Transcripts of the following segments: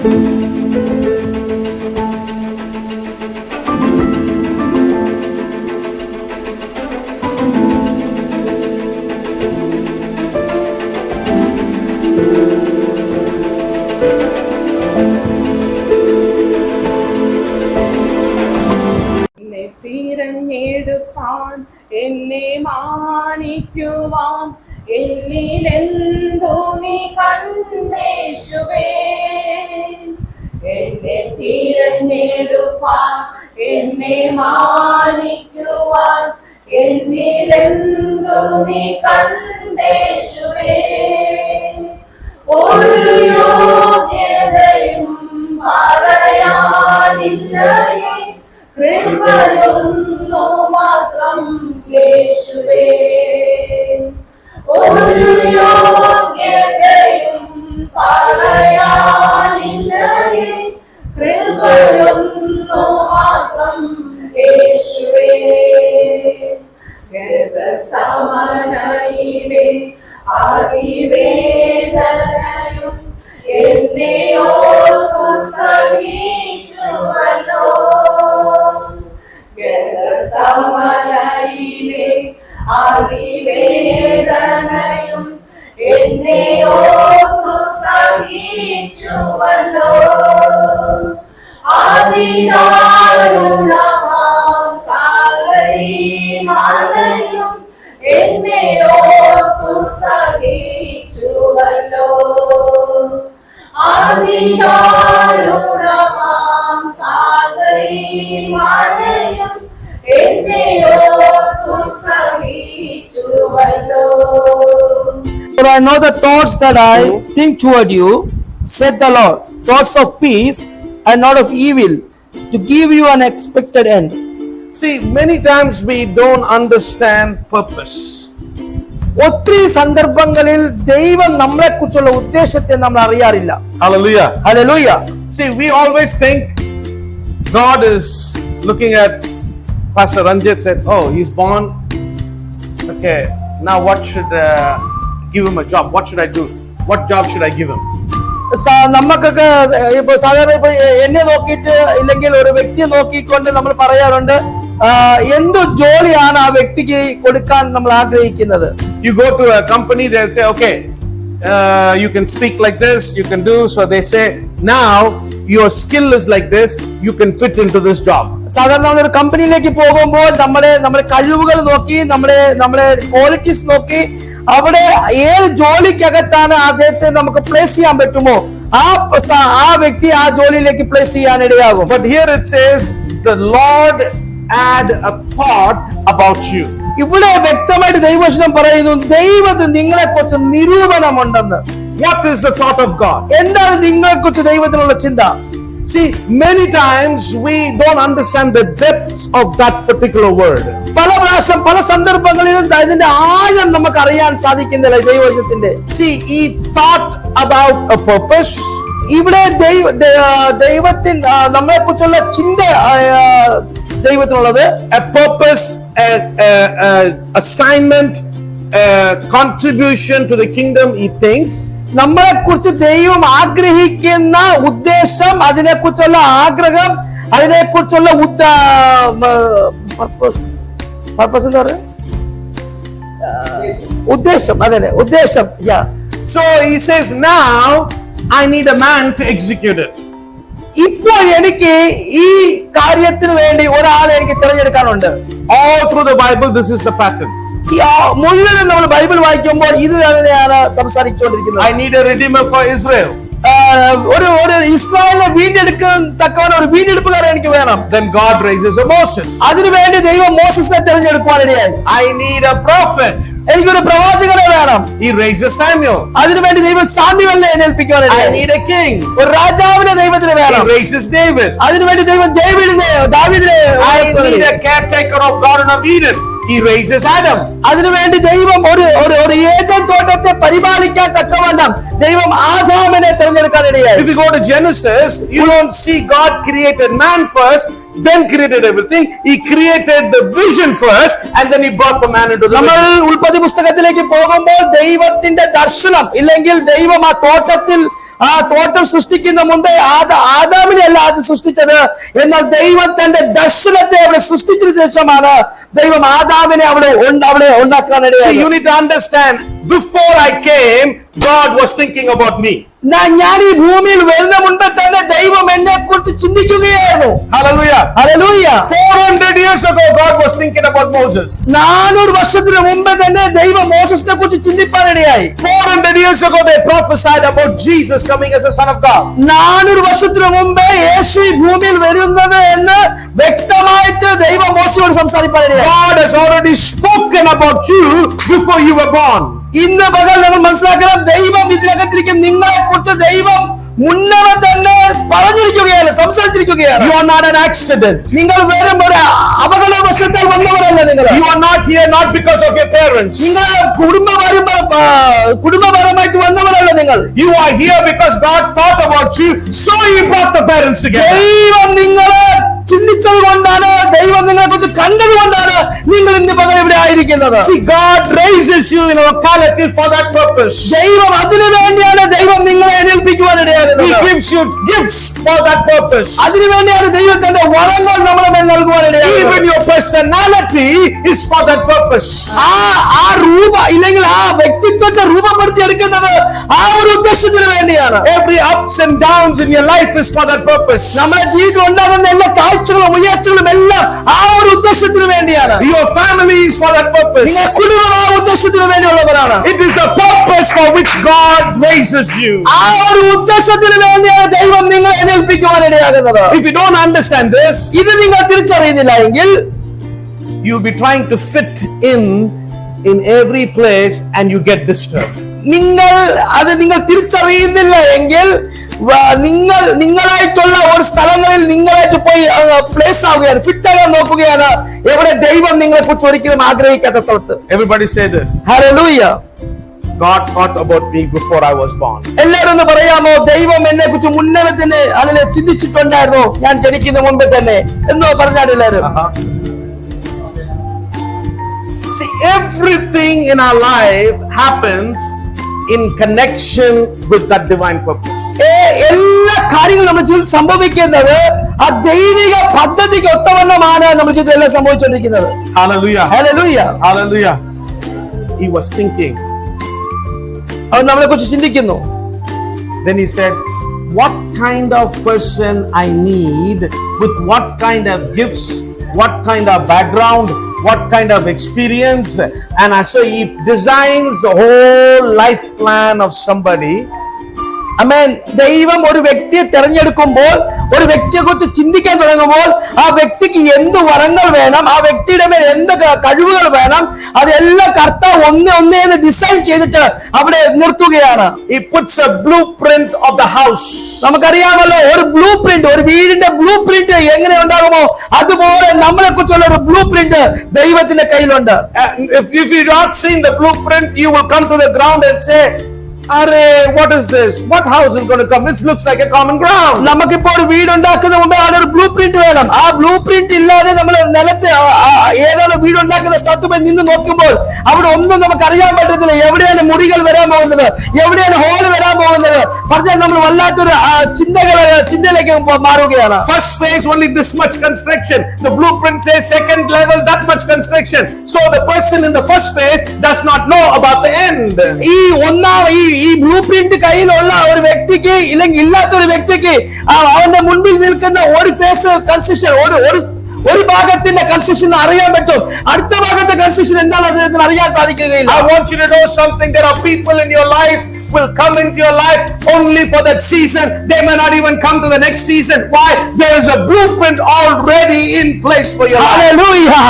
തിരഞ്ഞെടുപ്പാൻ എന്നെ മാനിക്കുവാൻ എന്നിലെന്തു നീ കണ്ടേശുവേ. എന്നെ തിരഞ്ഞെടുപ്പാൻ എന്നെ മാനിക്കുവാൻ എന്നിലെന്തു നീ കണ്ടേശുവേ. ഒരു യോഗ്യതയും പറയാനില്ലയേ, കൃപയൊന്നു മാത്രം യേശുവേ. ഒരു യോഗ്യതയും പറയാനില്ലയേ, കൃപയൊന്നു മാത്രം യേശുവേ. ഗതസമനയിലെ അതിവേദനയും എന്നെ ഓർത്തു സഹിച്ചുവല്ലോ. ഗതസമനയിലെ അതിവേദനയും എന്നെ ഓർത്തു സഹിച്ചുവല്ലോ. അതിദാരുണമാം കാൽവരി മലയും എന്നെ ഓർത്തു സഹിച്ചുവല്ലോ. അതിദാരുണമാം കാൽവരി മലയും എന്നെ ഓർത്തു സഹിച്ചുവല്ലോ. For I know the thoughts that I think toward you, said the Lord, thoughts of peace and not of evil, to give you an expected end. See, many times we don't understand purpose. ഒത്തിരി സന്ദർഭങ്ങളിൽ ദൈവം നമ്മളെ കുറിച്ചുള്ള ഉദ്ദേശത്തെ നമ്മൾ അറിയാറില്ല. Hallelujah. Hallelujah. See, we always think God is looking at Pastor Ranjit said, oh, he's born. Okay, now what should give him a job? What should I do? What job should I give him? നമുക്കൊക്കെ ഇപ്പൊ സാധാരണ ഇപ്പൊ എന്നെ നോക്കിയിട്ട് ഇല്ലെങ്കിൽ ഒരു വ്യക്തിയെ നോക്കിക്കൊണ്ട് നമ്മൾ പറയാറുണ്ട് എന്ത് ജോലിയാണ് ആ വ്യക്തിക്ക് കൊടുക്കാൻ നമ്മൾ ആഗ്രഹിക്കുന്നത്. You go to a company, they'll say, okay, you can speak like this, you can do. So they say, now your skill is like this, you can fit into this job. സാധാരണ നമ്മളൊരു കമ്പനിയിലേക്ക് പോകുമ്പോൾ നമ്മുടെ കഴിവുകൾ നോക്കി നമ്മുടെ qualities നോക്കി അവിടെ ഏത് ജോലിക്കകത്താണ് അദ്ദേഹത്തെ നമുക്ക് പ്ലേസ് ചെയ്യാൻ പറ്റുമോ ആ വ്യക്തി ആ ജോലിയിലേക്ക് പ്ലേസ് ചെയ്യാൻ ഇടയാകും. But here it says the Lord had a thought about you. ഇവിടെ വ്യക്തമായിട്ട് ദൈവവചനം പറയുന്നു ദൈവത്തിന് നിങ്ങളെ കുറിച്ച് നിരൂപണമുണ്ടെന്ന്. What is the thought of God? എന്താണ് നിങ്ങളെ കുറിച്ച് ദൈവത്തിനുള്ള ചിന്ത? See, many times we don't understand the depths of that particular word. പല പ്രാവശ്യം പല സന്ദർഭങ്ങളിലും ഇതിന്റെ ആഴം നമുക്ക് അറിയാൻ സാധിക്കുന്നില്ല ദൈവവചനത്തിന്റെ. See, he thought about a purpose. ഇവിടെ ദൈവത്തിന് നമ്മളെ കുറിച്ചുള്ള ചിന്ത ദൈവത്തിനുള്ളത് a purpose, assignment, contribution to the kingdom. He thinks നമ്മളെ കുറിച്ച് ദൈവം ആഗ്രഹിക്കുന്ന ഉദ്ദേശം, അതിനെ കുറിച്ചുള്ള ആഗ്രഹം, അതിനെ കുറിച്ചുള്ള പർപ്പസ് എന്താ പറയുക, ഉദ്ദേശം. അതെ, ഉദ്ദേശം. So he says, now I need a man to execute it. ഇപ്പോൾ എനിക്ക് ഈ കാര്യത്തിന് വേണ്ടി ഒരാളെ എനിക്ക് തിരഞ്ഞെടുക്കാനുണ്ട്. All through the Bible, this is the pattern. മുഴുവനും നമ്മൾ ബൈബിൾ വായിക്കുമ്പോൾ ഇത് തന്നെയാണ് സംസാരിച്ചുകൊണ്ടിരിക്കുന്നത്. I need a redeemer for Israel. ഒരു ഇസ്രായേലിനെ വീണ്ടെടുക്കാൻ തക്കവണ്ണം ഒരു വീണ്ടെടുപ്പുകാരൻ എനിക്ക് വേണം. Then God raises a Moses. അതിനുവേണ്ടി ദൈവം മോസസിനെ തിരഞ്ഞെടുക്കുവാനിടയായി. I need a prophet. എനിക്കൊരു പ്രവാചകനെ വേണം. He raises Samuel. അതിനുവേണ്ടി ദൈവം സാമുവേലിനെ ഏൽപ്പിക്കുവാനിടയായി. I need a king. ഒരു രാജാവിനെ ദൈവത്തിന് വേണം. He raises David. അതിനുവേണ്ടി ദൈവം ദാവീദിനെ. I need a caretaker of Garden of Eden. He raises Adam. അതിനുവേണ്ടി ദൈവം ഒരു ഏദൻ തോട്ടത്തെ പരിപാലിക്കാൻ തക്കവണ്ണം ദൈവം ആദാമിനെ തിരഞ്ഞെടുക്കാനിടയായി. If you go to Genesis, you don't see God created man first, then created everything. He created the vision first, and then he brought the man into the നമ്മൾ ഉൽപ്പത്തി പുസ്തകത്തിലേക്ക് പോകുമ്പോൾ ദൈവത്തിന്റെ ദർശനം ഇല്ലെങ്കിൽ ദൈവം ആ തോട്ടത്തിൽ ആ തോട്ടം സൃഷ്ടിക്കുന്ന മുമ്പേ ആദാമിനെ അല്ല ആദ്യം സൃഷ്ടിച്ചത്. എന്നാൽ ദൈവം തന്റെ ദർശനത്തെ അവിടെ സൃഷ്ടിച്ചതിന് ശേഷമാണ് ദൈവം ആദാമിനെ അവിടെ ഉണ്ടാക്കാൻ See, ഇടയായത്. you need to understand, before I came, God was thinking about me. ഞാൻ ഈ ഭൂമിയിൽ വരുന്ന മുൻപേ തന്നെ ദൈവം എന്നെ കുറിച്ച് ചിന്തിക്കുകയായിരുന്നു. Hallelujah. Hallelujah. 400 years ago, God was thinking about Moses. 400 വർഷത്തിന് മുമ്പേ തന്നെ ദൈവം മോശസിനെ കുറിച്ച് ചിന്തിപ്പാനിടയായി. 400 years ago, they prophesied about Jesus coming as a son of God. 400 വർഷത്തിന് മുമ്പേ യേശു ഈ ഭൂമിയിൽ വരുന്നത് എന്ന് വ്യക്തമായിട്ട് ദൈവം മോശയോട് സംസാരിപ്പാനിടയായി. God has already spoken about you before you were born. ഇന്ന് പകൽ നമ്മൾ മനസ്സിലാക്കണം, ദൈവം ഇതിനകത്തിരിക്കും നിങ്ങളെ കുറിച്ച് ദൈവം മുന്നമേ തന്നെ പറഞ്ഞിരിക്കുകയാണ്, സംസാരിച്ചിരിക്കുകയാണ്. You are not an accident. നിങ്ങൾ വെറും ഒരു അപകടവശത്താൽ വന്നവരല്ല. നിങ്ങൾ You are not here not because of your parents. നിങ്ങൾ കുടുംബപരമായിട്ട് വന്നവരല്ല. നിങ്ങൾ You are here because God thought about you, so He brought the parents together. ദൈവം നിങ്ങളെ ചിന്തിച്ചത് കൊണ്ടാണ്, ദൈവം നിങ്ങളെ കുറിച്ച് കണ്ടത് കൊണ്ടാണ് നിങ്ങൾ ഇന്ന് പകരം ഇവിടെ ആയിരിക്കുന്നത്. See, God raises you in a locality for that purpose. ദൈവം അതിനു വേണ്ടിയാണ് ദൈവം നിങ്ങളെ ഏൽപ്പിക്കുവാൻ He ഇടയാകുന്നത്. gives you gifts for that purpose. അതിനു വേണ്ടിയാണ് ദൈവത്തിന്റെ വരങ്ങൾ നമ്മളെ മേൽ നൽകുവാൻ ഇടയാകുന്നത്. Even your personality is for that purpose. ആ രൂപ ഇല്ലെങ്കിൽ ആ വ്യക്തിത്വത്തെ രൂപപ്പെടുത്തി എടുക്കുന്നത് ആ ഒരു ഉദ്ദേശത്തിന് വേണ്ടിയാണ്. Every ups and downs in your life is for that purpose. നമ്മുടെ ജീവിതത്തിൽ ഉണ്ടാകുന്ന എല്ലാ താഴ്ചകളും ഉയർച്ചകളും എല്ലാം ആ ഒരു ഉദ്ദേശത്തിന് വേണ്ടിയാണ്. Your family is for that purpose. നിങ്ങളുടെ കുടുംബം ആ ഉദ്ദേശത്തിന് വേണ്ടിയുള്ളവരാണ്. It is the purpose for which God raises you. ആ ഒരു ഉദ്ദേശത്തിന് വേണ്ടിയാണ് ദൈവം നിങ്ങളെ ഏൽപ്പിക്കുവാൻ ഇടയാകുന്നത്. If you don't understand this, ഇത് നിങ്ങൾ തിരിച്ചറിയുന്നില്ല എങ്കിൽ you'll be trying to fit in every place and you get disturbed. നിങ്ങൾ തിരിച്ചറിയുന്നില്ല എങ്കിൽ നിങ്ങളായിട്ടുള്ള ഒരു സ്ഥലങ്ങളിൽ നിങ്ങളായിട്ട് പോയി പ്ലേസ് ആവുകയാണ്, ഫിറ്റ് ആകാൻ നോക്കുകയാണ്, എവിടെ ദൈവം നിങ്ങളെ കുറിച്ച് ഒരിക്കലും ആഗ്രഹിക്കാത്ത സ്ഥലത്ത്. Everybody say this. Hallelujah. God thought about me before I was born. എല്ലാവരും ഒന്ന് പറയാമോ, ദൈവം എന്നെ കുറിച്ച് മുന്നേ തന്നെ അതിനെ ചിന്തിച്ചിട്ടുണ്ടായിരുന്നു ഞാൻ ജനിക്കുന്ന മുമ്പേ തന്നെ എന്നോ പറഞ്ഞാൽ എല്ലാവരും. See, everything in our life happens in connection with that divine purpose. എല്ലാ കാര്യങ്ങളും നമ്മുടെ ജീവിതത്തിൽ സംഭവിക്കുന്നത് ആ ദൈവിക പദ്ധതിക്ക് ഒത്തവണ്ണമാണ് നമ്മുടെ ജീവിതത്തിൽ എല്ലാം സംഭവിച്ചുകൊണ്ടിരിക്കുന്നത്. Hallelujah. Hallelujah. Hallelujah. He was thinking. അവൻ നമ്മളെ കുറിച്ച് ചിന്തിക്കുന്നു. Then he said, what kind of person I need, with what kind of gifts, what kind of background, what kind of experience, and so he designs the whole life plan of somebody. ആമേൻ. ദൈവം ഒരു വ്യക്തിയെ തെരഞ്ഞെടുക്കുമ്പോൾ, ഒരു വ്യക്തിയെ കുറിച്ച് ചിന്തിക്കാൻ തുടങ്ങുമ്പോൾ ആ വ്യക്തിക്ക് എന്ത് വരങ്ങൾ വേണം, ആ വ്യക്തിയുടെ മേൽ എന്ത് കഴിവുകൾ വേണം, അതെല്ലാം കർത്താവ് ഒന്നേന്ന് ഡിസൈൻ ചെയ്തിട്ട് അവിടെ നിർത്തുകയാണ്. He puts a blueprint of the house. നമുക്കറിയാമല്ലോ, ഒരു ബ്ലൂ പ്രിന്റ്, ഒരു വീടിന്റെ ബ്ലൂ പ്രിന്റ് എങ്ങനെ ഉണ്ടാകുമോ അതുപോലെ നമ്മളെ കുറിച്ചുള്ള ഒരു ബ്ലൂ പ്രിന്റ് ദൈവത്തിന്റെ കയ്യിലുണ്ട്. If you not seen the blueprint, you will come to the ground and say, Arey, what is this? What house is going to come? It looks like a common ground. നമുക്കിപ്പോ ഒരു വീടുണ്ടാക്കുന്ന മുമ്പേ അവിടെ ഒരു blue print വേണം. ആ blue print ഇല്ലാതെ നമ്മൾ നിലത്ത് ഏതാണ് വീടുണ്ടാക്കുന്ന സ്ഥലത്ത് പോയി നിന്ന് നോക്കുമ്പോൾ അവിടെ ഒന്നും നമുക്ക് അറിയാൻ പറ്റത്തില്ല. എവിടെയാണ് മുറികൾ വരാൻ പോകുന്നത്, എവിടെയാണ് ഹോൾ വരാൻ പോകുന്നത്, പറഞ്ഞാൽ നമ്മൾ വല്ലാത്തൊരു ചിന്തയിലേക്ക് മാറുകയാണ്. First phase only this much construction. The blueprint says second level that much construction. So the person in the first phase does not know about the end. ഈ ബ്ലൂ പ്രിന്റ് കയ്യിലുള്ള ഒരു വ്യക്തിക്ക് ഇല്ലെങ്കിൽ ഇല്ലാത്ത ഒരു വ്യക്തിക്ക് അവന്റെ മുൻപിൽ നിൽക്കുന്ന ഒരു ഫേസ് കൺസ്ട്രക്ഷൻ, ഒരു ഭാഗത്തിന്റെ കൺസ്ട്രക്ഷൻ അറിയാൻ പറ്റും, അടുത്ത ഭാഗത്തെ കൺസ്ട്രക്ഷൻ എന്താണ് അദ്ദേഹത്തിന് അറിയാൻ സാധിക്കുകയില്ല. I want you to know something. There are people in your life will come into your life only for that season. They may not even come to the next season. Why? There is a blueprint already in place for your life. Hallelujah.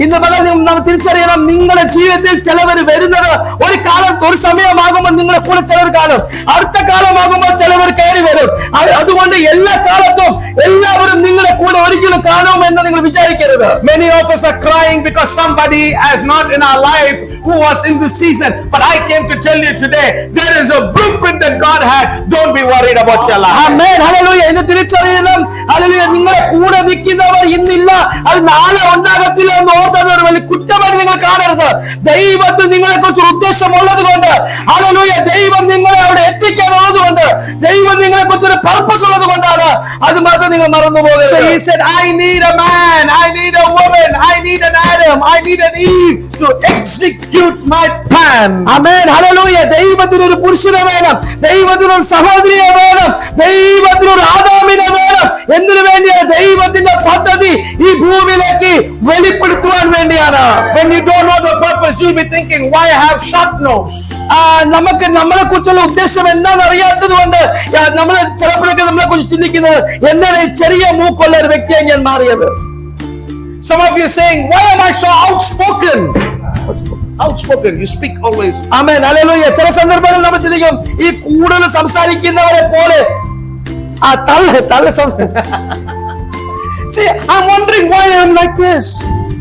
ഇന്ന് പകൽ നാം തിരിച്ചറിയണം, നിങ്ങളുടെ ജീവിതത്തിൽ ചിലവർ വരുന്നത് ഒരു കാലം, ഒരു സമയമാകുമ്പോൾ നിങ്ങളുടെ കൂടെ ചിലവർ കാണും, അടുത്ത കാലമാകുമ്പോൾ ചിലവർ കയറി വരും. അതുകൊണ്ട് എല്ലാ കാലത്തും എല്ലാവരും നിങ്ങളുടെ കൂടെ ഒരിക്കലും കാണുമെന്ന് നിങ്ങൾ വിചാരിക്കരുത്. Many of us are crying because somebody is not in our life who was in this season. But I came to tell you today, there is a blueprint that God had. Don't be worried about your life. Amen. Hallelujah. ഇന്ന് തിരിച്ചറിയണം. Hallelujah. നിങ്ങളെ കൂടെ നിൽക്കുന്നവർ ഇന്നില്ല, അത് നാളെ ഉണ്ടാകത്തില്ല എന്ന് ഓർത്തത് ഒരു വലിയ കുറ്റമായിട്ട് നിങ്ങൾ കാണരുത്. ദൈവത്തിന് നിങ്ങളെ കുറിച്ച് ഉദ്ദേശമുള്ളത് കൊണ്ട്, ഹല്ലേലൂയ, ദൈവം നിങ്ങളെ അവിടെ എത്തിക്കാനുള്ളത് കൊണ്ട്, ദൈവം നിങ്ങളെ കുറിച്ച് ഒരു പർപ്പസ് ഉള്ളത് കൊണ്ടാണ്. അത് മാത്രം നിങ്ങൾ മറന്നു പോകരുത്. So he said, I need a man, I need a woman, I need an Adam, I need an Eve to execute my plan. Amen, hallelujah. ദൈവത്തിന് ഒരു പുരുഷനെ വേണം, ദൈവത്തിന് ഒരു സഹോദരിയെ വേണം, ദൈവത്തിന് ഒരു ആദാമിനെ വേണം. എന്തിനു വേണ്ടിയാണ്? ദൈവത്തിന്റെ പദ്ധതി ഈ ഭൂമിയിലേക്ക് വെളിപ്പെടുത്തുവാൻ വേണ്ടിയാണ്. When you don't know the purpose, you'll be thinking, why I have short nose? നമുക്ക് നമ്മളെ കുറിച്ചുള്ള ഉദ്ദേശം എന്താണെന്ന് അറിയാത്തത് കൊണ്ട് നമ്മൾ ചിലപ്പോഴൊക്കെ നമ്മളെ കുറിച്ച് ചിന്തിക്കുന്നത്, എന്താണ് ഈ ചെറിയ മൂക്കുള്ള ഒരു വ്യക്തിയായി ഞാൻ മാറിയത്. Some of you are saying, why am I so outspoken? Outspoken, you speak always. Amen, hallelujah. ചില സന്ദർഭങ്ങളിൽ നമ്മൾ ചിന്തിക്കും, ഈ കൂടുതൽ സംസാരിക്കുന്നവരെ പോലെ See, I'm wondering why I'm like this.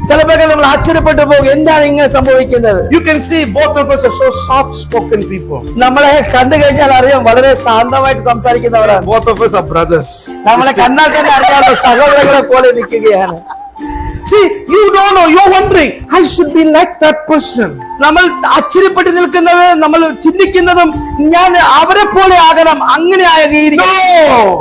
ചിലപ്പോഴൊക്കെ നമ്മൾ ആശ്ചര്യപ്പെട്ടു പോകും, എന്താണ് ഇങ്ങനെ സംഭവിക്കുന്നത്. You can see both of us are so soft-spoken people. നമ്മളെ കണ്ടു കഴിഞ്ഞാൽ അറിയാം, വളരെ ശാന്തമായിട്ട് സംസാരിക്കുന്നവരാണ്. Both of us are brothers. നമ്മളെ കണ്ടാൽ തന്നെ അറിയാമോ, സഹോദരങ്ങളെ പോലെ നിൽക്കുകയാണ്. See, you don't know. You're wondering, I should be like that person. നമ്മൾ ആശ്ചര്യപ്പെട്ട് നിൽക്കുന്നത്, നമ്മൾ ചിന്തിക്കുന്നതും ഞാൻ അവരെ പോലെ ആകണം, അങ്ങനെ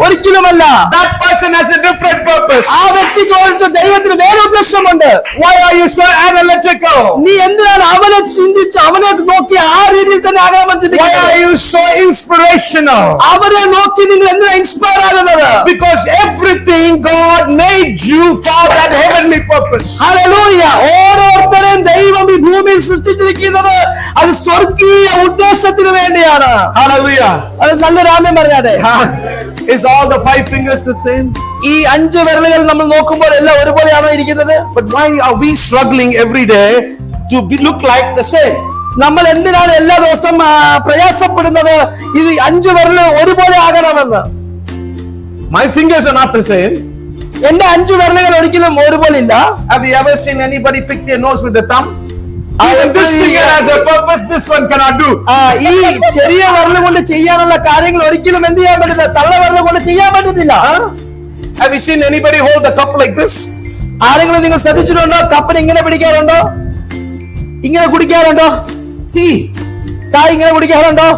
ഒരിക്കലുമല്ല. That person has a different purpose. ആ വ്യക്തിക്ക് ദൈവത്തിന് വേറെ ഉദ്ദേശമുണ്ട്. Why are you so analytical? നീ എന്തിനാണ് അവനെ ചിന്തിച്ച് അവനെ നോക്കി ആ രീതിയിൽ തന്നെ ആകണമെന്ന് Why ചിന്തിക്കുന്നത്? are you so inspirational? അവരെ നോക്കി നിങ്ങൾ എന്തിനാ ഇൻസ്പയർ ആകുന്നത്? Because everything God made you for that heavenly purpose. Hallelujah. ഓരോരുത്തരെയും ദൈവം ഈ ഭൂമിയിൽ സൃഷ്ടിച്ചിരിക്കുന്നത് അത് സ്വർഗീയ ഉദ്ദേശത്തിന് വേണ്ടിയാണ്. Hallelujah. അത് നല്ലൊരു ആമേൻ പറഞ്ഞാട്ടെ. Is all the 5 fingers the same? ഈ 5 വിരലുകൾ നമ്മൾ നോക്കുമ്പോൾ എല്ലാം ഒരുപോലെയാണോ ഇരിക്കുന്നത്? But why are we struggling every day to look like the same? നമ്മൾ എന്തിനാണ് എല്ലാ ദിവസവും പ്രയാസപ്പെടുന്നത് ഇത് 5 വിരല് ഒരുപോലെ ആകണമെന്ന്? My fingers are not the same. എന്റെ 5 വിരലുകൾ ഒരിക്കലും ഒരുപോലെ ഇല്ല. Have you ever seen anybody pick their nose with the thumb? Even this finger has a purpose, this one cannot do. ഈ ചെറിയ വിരല് കൊണ്ട് ചെയ്യാനുള്ള കാര്യങ്ങൾ ഒരിക്കലും എന്ത് ചെയ്യാൻ പറ്റില്ല, തള്ള വിരല് കൊണ്ട് ചെയ്യാൻ പറ്റത്തില്ല. Have you seen anybody hold the cup like this? ആരെങ്കിലും നിങ്ങൾ ശ്രദ്ധിച്ചിട്ടുണ്ടോ? കപ്പിന് ഇങ്ങനെ പിടിക്കാറുണ്ടോ? ഇങ്ങനെ കുടിക്കാറുണ്ടോ? ചായ ഇങ്ങനെ കുടിക്കാറുണ്ടോ?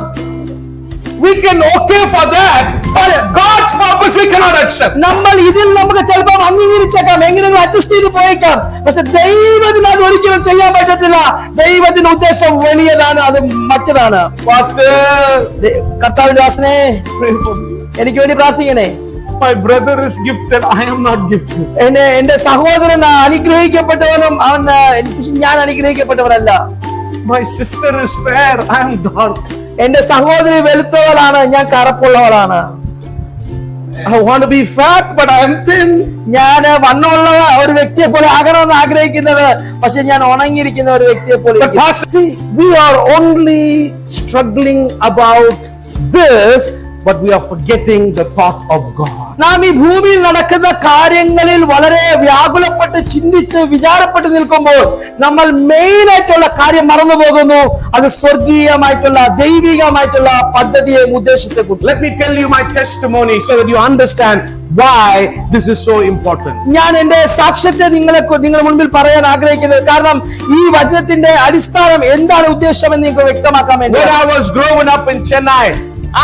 We can okay for that, but God's purpose we cannot accept. നമ്മൾ ഇതിൽ നമുക്ക് ചിലപ്പോൾ അംഗീകരിച്ചേക്കാം, എങ്ങനെയെങ്കിലും അഡ്ജസ്റ്റ് ചെയ്ത് പോയേക്കാം. പക്ഷെ ദൈവത്തിന് അത് ഒരിക്കലും ചെയ്യാൻ പറ്റത്തില്ല. ദൈവത്തിന്റെ ഉദ്ദേശം വലിയതാണ്, അത് മറ്റതാണ്. കർത്താവിന്റെ ദാസനെ, Pray for me. എനിക്ക് വേണ്ടി പ്രാർത്ഥിക്കണേ. My brother is gifted, I am not gifted. എന്റെ സഹോദരൻ അനുഗ്രഹിക്കപ്പെട്ടവനും ഞാൻ അനുഗ്രഹിക്കപ്പെട്ടവനല്ല. My sister is fair, I am dark. എന്റെ സഹോദരി വെളുത്തവളാണ്, ഞാൻ കറുപ്പുള്ളവളാണ്. I want to be fat, but I am thin. ഞാൻ വണ്ണമുള്ള ഒരു വ്യക്തിയെ പോലെ ആകണമെന്ന് ആഗ്രഹിക്കുന്നത്, പക്ഷെ ഞാൻ ഉണങ്ങിയിരിക്കുന്ന ഒരു വ്യക്തിയെ പോലെ. See, we are only struggling about this, but we are forgetting the thought of God. നാം ഈ ഭൂമിയിൽ നടക്കുന്ന കാര്യങ്ങളിൽ വളരെ വ്യാകുലപ്പെട്ട് ചിന്തിച്ച് വിചാരപ്പെട്ട് നിൽക്കുമ്പോൾ നമ്മൾ മെയിൻ ആയിട്ടുള്ള കാര്യം മറന്നു പോകുന്നു. അത് സ്വർഗീയമായിട്ടുള്ള ദൈവികമായിട്ടുള്ള പദ്ധതിയെ ഉദ്ദേശത്തെ കുറിച്ച്. Let me tell you my testimony so that you understand why this is so important. ഞാൻ എന്റെ സാക്ഷ്യത്തെ നിങ്ങളുടെ മുൻപിൽ പറയാൻ ആഗ്രഹിക്കുന്നത്, കാരണം ഈ വചനത്തിന്റെ അടിസ്ഥാനം എന്താണ് ഉദ്ദേശമെന്ന് നിങ്ങൾക്ക് വ്യക്തമാക്കാൻ വേണ്ടി. When I was growing up in Chennai,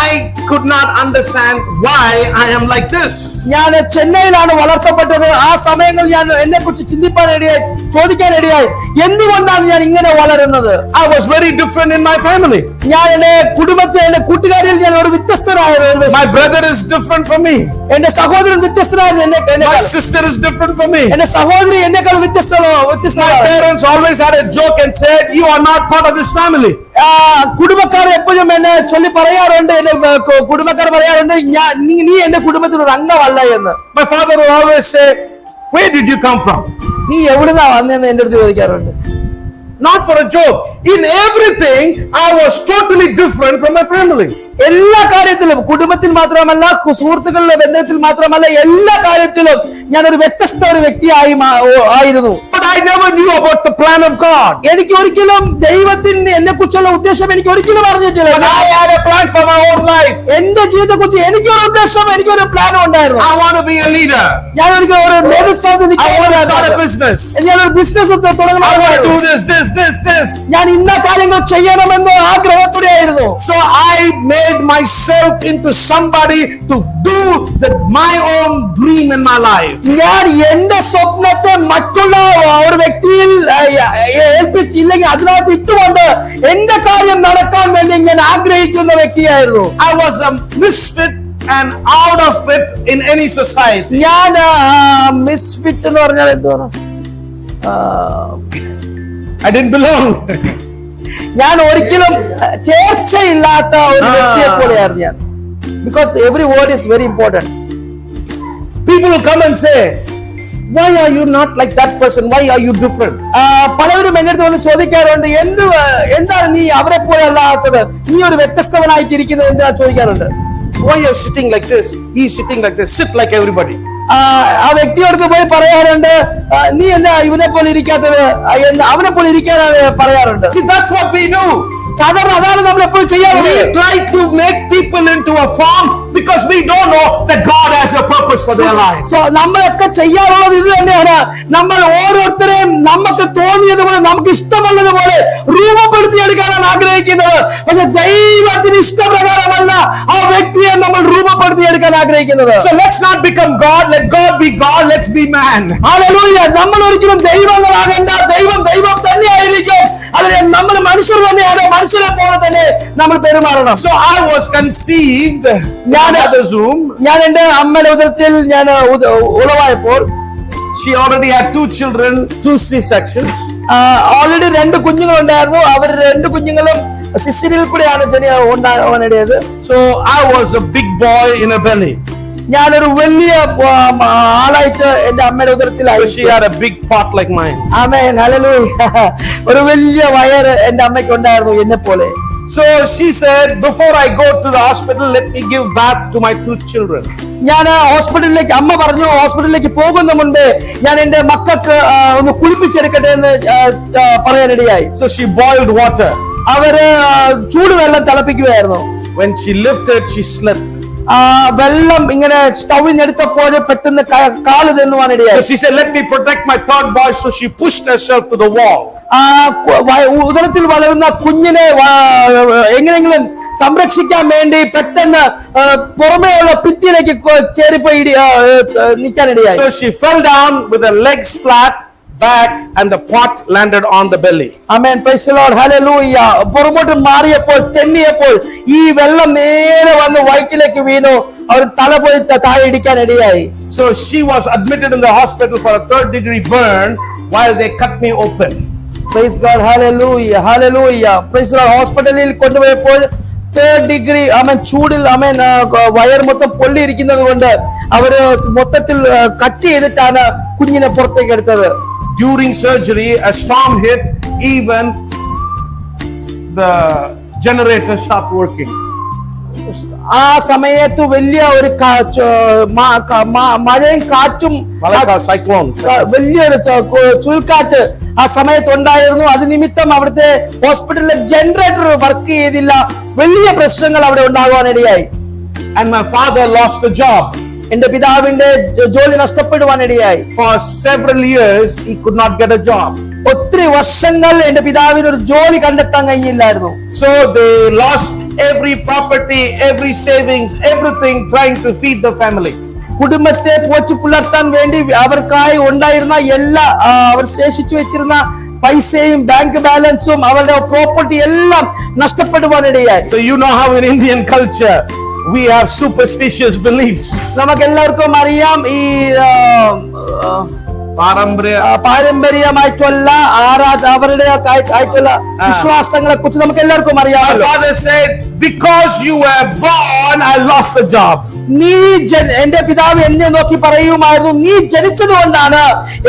I could not understand why I am like this. ഞാൻ ചെന്നൈയിലാണ് വളർത്തപ്പെട്ടത്. ആ സമയങ്ങളിൽ ഞാൻ എന്നെ കുറിച്ച് ചിന്തിക്കാനിടയായി, ചോദിക്കാനിടയായി, എന്തുകൊണ്ടാണ് ഞാൻ ഇങ്ങനെ വളരുന്നത്? I was very different in my family. ഞാൻ എന്റെ കുടുംബത്തെ, എന്റെ കൂട്ടുകാരിൽ ഞാൻ ഒരു വ്യത്യസ്തനായത്. My brother is different from me. എന്റെ സഹോദരൻ വ്യത്യസ്തനായത്. My sister is different from me. എന്റെ സഹോദരി എന്നെക്കാൾ വ്യത്യസ്തമാണ്. My parents always had a joke and said, you are not part of this family. കുടുംബക്കാർ എപ്പോഴും എന്നെ ചൊല്ലി പറയാറുണ്ട്, എന്റെ കുടുംബക്കാർ പറയാറുണ്ട്, നീ എന്റെ കുടുംബത്തിൽ ഒരു അംഗമല്ല എന്ന്. My father will always say, where did you come from? നീ എവിടുന്നാ വന്നതെന്ന് എന്റെ അടുത്ത് ചോദിക്കാറുണ്ട്. Not for a joke. in everything, I was totally different from my family. എല്ലാ കാര്യത്തിലും, കുടുംബത്തിൽ മാത്രമല്ല, സുഹൃത്തുക്കളുടെ ബന്ധത്തിൽ മാത്രമല്ല, എല്ലാ കാര്യത്തിലും ഞാൻ ഒരു വ്യത്യസ്ത ഒരു വ്യക്തിയായി ആയിരുന്നു. But I never knew about the plan of God. എനിക്ക് ഒരിക്കലും ദൈവത്തിന് എന്നെ കുറിച്ചുള്ള ഉദ്ദേശം എനിക്ക് ഒരിക്കലും അറിഞ്ഞിട്ടില്ല. But I had a plan for my own life. എന്റെ ജീവിതത്തെ കുറിച്ച് എനിക്കൊരു ഉദ്ദേശം, എനിക്കൊരു പ്ലാനും ഉണ്ടായിരുന്നു. I want to be a leader. ഞാൻ ഒരു നേതൃസ്ഥാനത്ത് I want to start a business. ഞാനൊരു business I want to do this. ഞാൻ ഇന്ന കാര്യങ്ങൾ ചെയ്യണമെന്ന് ആഗ്രഹത്തോടെയായിരുന്നു. So I made myself into somebody to do my own dream in my life. ഞാൻ എന്റെ സ്വപ്നത്തെ മറ്റുള്ള ഒരു വ്യക്തിയിൽ ഏൽപ്പിച്ചില്ലെങ്കിൽ അതിനകത്ത് ഇട്ടുകൊണ്ട് എന്റെ കാര്യം നടക്കാൻ വേണ്ടി ഞാൻ ആഗ്രഹിക്കുന്ന വ്യക്തിയായിരുന്നു. I was a misfit and out of it in any society. ഞാൻ മിസ്ഫിറ്റ് എന്ന് പറഞ്ഞാൽ എന്താണ്? I didn't belong. ഞാൻ ഒരിക്കലും ചേർച്ചയില്ലാത്ത ഒരു വ്യക്തിയെ പോലെയായിരുന്നു ഞാൻ. Because every word is very important. People will come and say, why are you not like that person? Why are you different? പലവരും എന്റെ അടുത്ത് വന്ന് ചോദിക്കാറുണ്ട്, എന്താണ് നീ അവരെ പോലെ അല്ലാത്തത്, നീ ഒരു വ്യത്യസ്തവനായിട്ടിരിക്കുന്നത് എന്താ ചോദിക്കാറുണ്ട്. Why are you sitting like this? He is sitting like this. Sit like everybody. ആ വ്യക്തിയോട് പോയി പറയാറുണ്ട്, നീ എന്താ ഇവനെ പോലെ ഇരിക്കാത്തത്, അവനെ പോലെ ഇരിക്കാനാണ് പറയാറുണ്ട്. See, that's what we do. സാധാരണ അതാണ് നമ്മൾ എപ്പോഴും ചെയ്യാറുള്ളത്. We try to make people into a form because we don't know that God has a purpose for their life. So നമ്മളൊക്കെ ചെയ്യാറുള്ളത് ഇത് തന്നെയാണ്. നമ്മൾ ഓരോരുത്തരെയും നമുക്ക് തോന്നിയതുപോലെ, നമുക്ക് ഇഷ്ടമുള്ളതുപോലെ രൂപപ്പെടുത്തിയെടുക്കാനാണ് ആഗ്രഹിക്കുന്നത്. പക്ഷെ ദൈവത്തിന് ഇഷ്ടപ്രകാരമല്ല ആ വ്യക്തിയെ നമ്മൾ രൂപപ്പെടുത്തിയെടുക്കാൻ ആഗ്രഹിക്കുന്നത്. So let's not become God. Let God be God. Let's be man. Hallelujah. നമ്മൾ ഒരിക്കലും ദൈവങ്ങളാകണ്ട. ദൈവം തന്നെയായിരിക്കും. അതിനെ നമ്മൾ മനുഷ്യർ തന്നെയാണ്. മനുഷ്യരെ പോലെ തന്നെ നമ്മൾ പെരുമാറണം. So I was conceived in mother's womb. ഞാൻ എന്റെ അമ്മയുടെ ഉദരത്തിൽ ഞാൻ ഉളവായപ്പോൾ she already had 2 children, 2 C-sections. Already 2 കുഞ്ഞുങ്ങളുണ്ടായിരുന്നു. അവർ 2 കുഞ്ഞുങ്ങളും സിസേറിയനിൽ കൂടെയാണ് ഉണ്ടാവാനിടയത്. So I was a big boy in a belly. ഞാനൊരു വലിയ ആളായിട്ട് എന്റെ അമ്മയുടെ ഉദരത്തിലായി. So she had a big pot like mine. Amen, hallelujah. ഒരു വലിയ വയറ് എന്റെ അമ്മയ്ക്ക് ഉണ്ടായിരുന്നു, എന്നെ പോലെ. So she said, before I go to the hospital, let me give bath to my 2 children. ഞാൻ ഹോസ്പിറ്റലിലേക്ക്, അമ്മ പറഞ്ഞു ഹോസ്പിറ്റലിലേക്ക് പോകുന്ന മുൻപേ ഞാൻ എന്റെ മക്കൾക്ക് ഒന്ന് കുളിപ്പിച്ചെടുക്കട്ടെ എന്ന് പറയാനിടയായി. So she boiled water. അവര് ചൂടുവെള്ളം തിളപ്പിക്കുകയായിരുന്നു. When she lifted, she slipped. വെള്ളം ഇങ്ങനെ സ്റ്റൗവിൽ എടുത്തപ്പോൾ പെട്ടെന്ന് കാല് തെന്നുവാനിടയായി. So she said, let me protect my 3rd boy. So she pushed herself to the wall. ഉദരത്തിൽ വളരുന്ന കുഞ്ഞിനെ എങ്ങനെയെങ്കിലും സംരക്ഷിക്കാൻ വേണ്ടി പെട്ടെന്ന് പുറമേയുള്ള ഭിത്തിയിലേക്ക് ചേരിപ്പോയി നിൽക്കാനിടയായി. So she fell down with her legs flat back and the pot landed on the belly. Amen. Praise the Lord. Hallelujah. പുറമോട്ട് മാറിയപ്പോൾ, തെന്നിയപ്പോൾ ഈ വെള്ളം നേരെ വന്ന് വയറ്റിലേക്ക് വീണു. അവർ തല പോയി താഴെ ഇടിക്കാനിടയായി. So she was admitted in the hospital for a 3rd-degree burn while they cut me open. Praise God. Hallelujah. Hallelujah. Praise the Lord. ഹോസ്പിറ്റലിൽ കൊണ്ടുപോയപ്പോൾ 3rd degree ചൂടിൽ വയർ മൊത്തം പൊള്ളിയിരിക്കുന്നത് കൊണ്ട് അവര് മൊത്തത്തിൽ കട്ട് ചെയ്തിട്ടാണ് കുഞ്ഞിനെ പുറത്തേക്ക് എടുത്തത്. During surgery, a storm hit. Even the generator stopped working. ആ സമയത്ത് വലിയ ഒരു മഴയും കാറ്റും, cyclone, വലിയൊരു ചുഴൽക്കാറ്റ് ആ സമയത്ത് ഉണ്ടായിരുന്നു. അത് നിമിത്തം അവിടുത്തെ ഹോസ്പിറ്റലിലെ ജനറേറ്റർ വർക്ക് ചെയ്തില്ല. വലിയ പ്രശ്നങ്ങൾ അവിടെ ഉണ്ടാകുവാനിടയായി. And my father lost a job. എന്റെ പിതാവിന്റെ ജോലി നഷ്ടപ്പെടുവാനിടയായി. For several years he could not get a job. ഒത്തിരി വർഷങ്ങൾ എന്റെ പിതാവിന് ഒരു ജോലി കണ്ടെത്താൻ കഴിഞ്ഞില്ലായിരുന്നു. So they lost every property, every savings, everything trying to feed the family. കുടുംബത്തെ പോറ്റി പുലർത്താൻ വേണ്ടി അവർക്കായി ഉണ്ടായിരുന്ന എല്ലാ അവർ ശേഷിച്ചു വെച്ചിരുന്ന പൈസയും ബാങ്ക് ബാലൻസും അവരുടെ പ്രോപ്പർട്ടി എല്ലാം നഷ്ടപ്പെടുവാനിടയായി. So you know how in Indian culture we have superstitious beliefs. നമുക്ക് എല്ലാവർക്കും അറിയാം ഈ പാരമ്പര്യമായിട്ടുള്ള അവരുടെ ആയിട്ടുള്ള വിശ്വാസങ്ങളെ കുറിച്ച് നമുക്ക് എല്ലാവർക്കും My അറിയാമല്ലോ. father said, because you were born, I lost the job. എന്റെ പിതാവ് എന്നെ നോക്കി പറയുമായിരുന്നു, നീ ജനിച്ചത് കൊണ്ടാണ്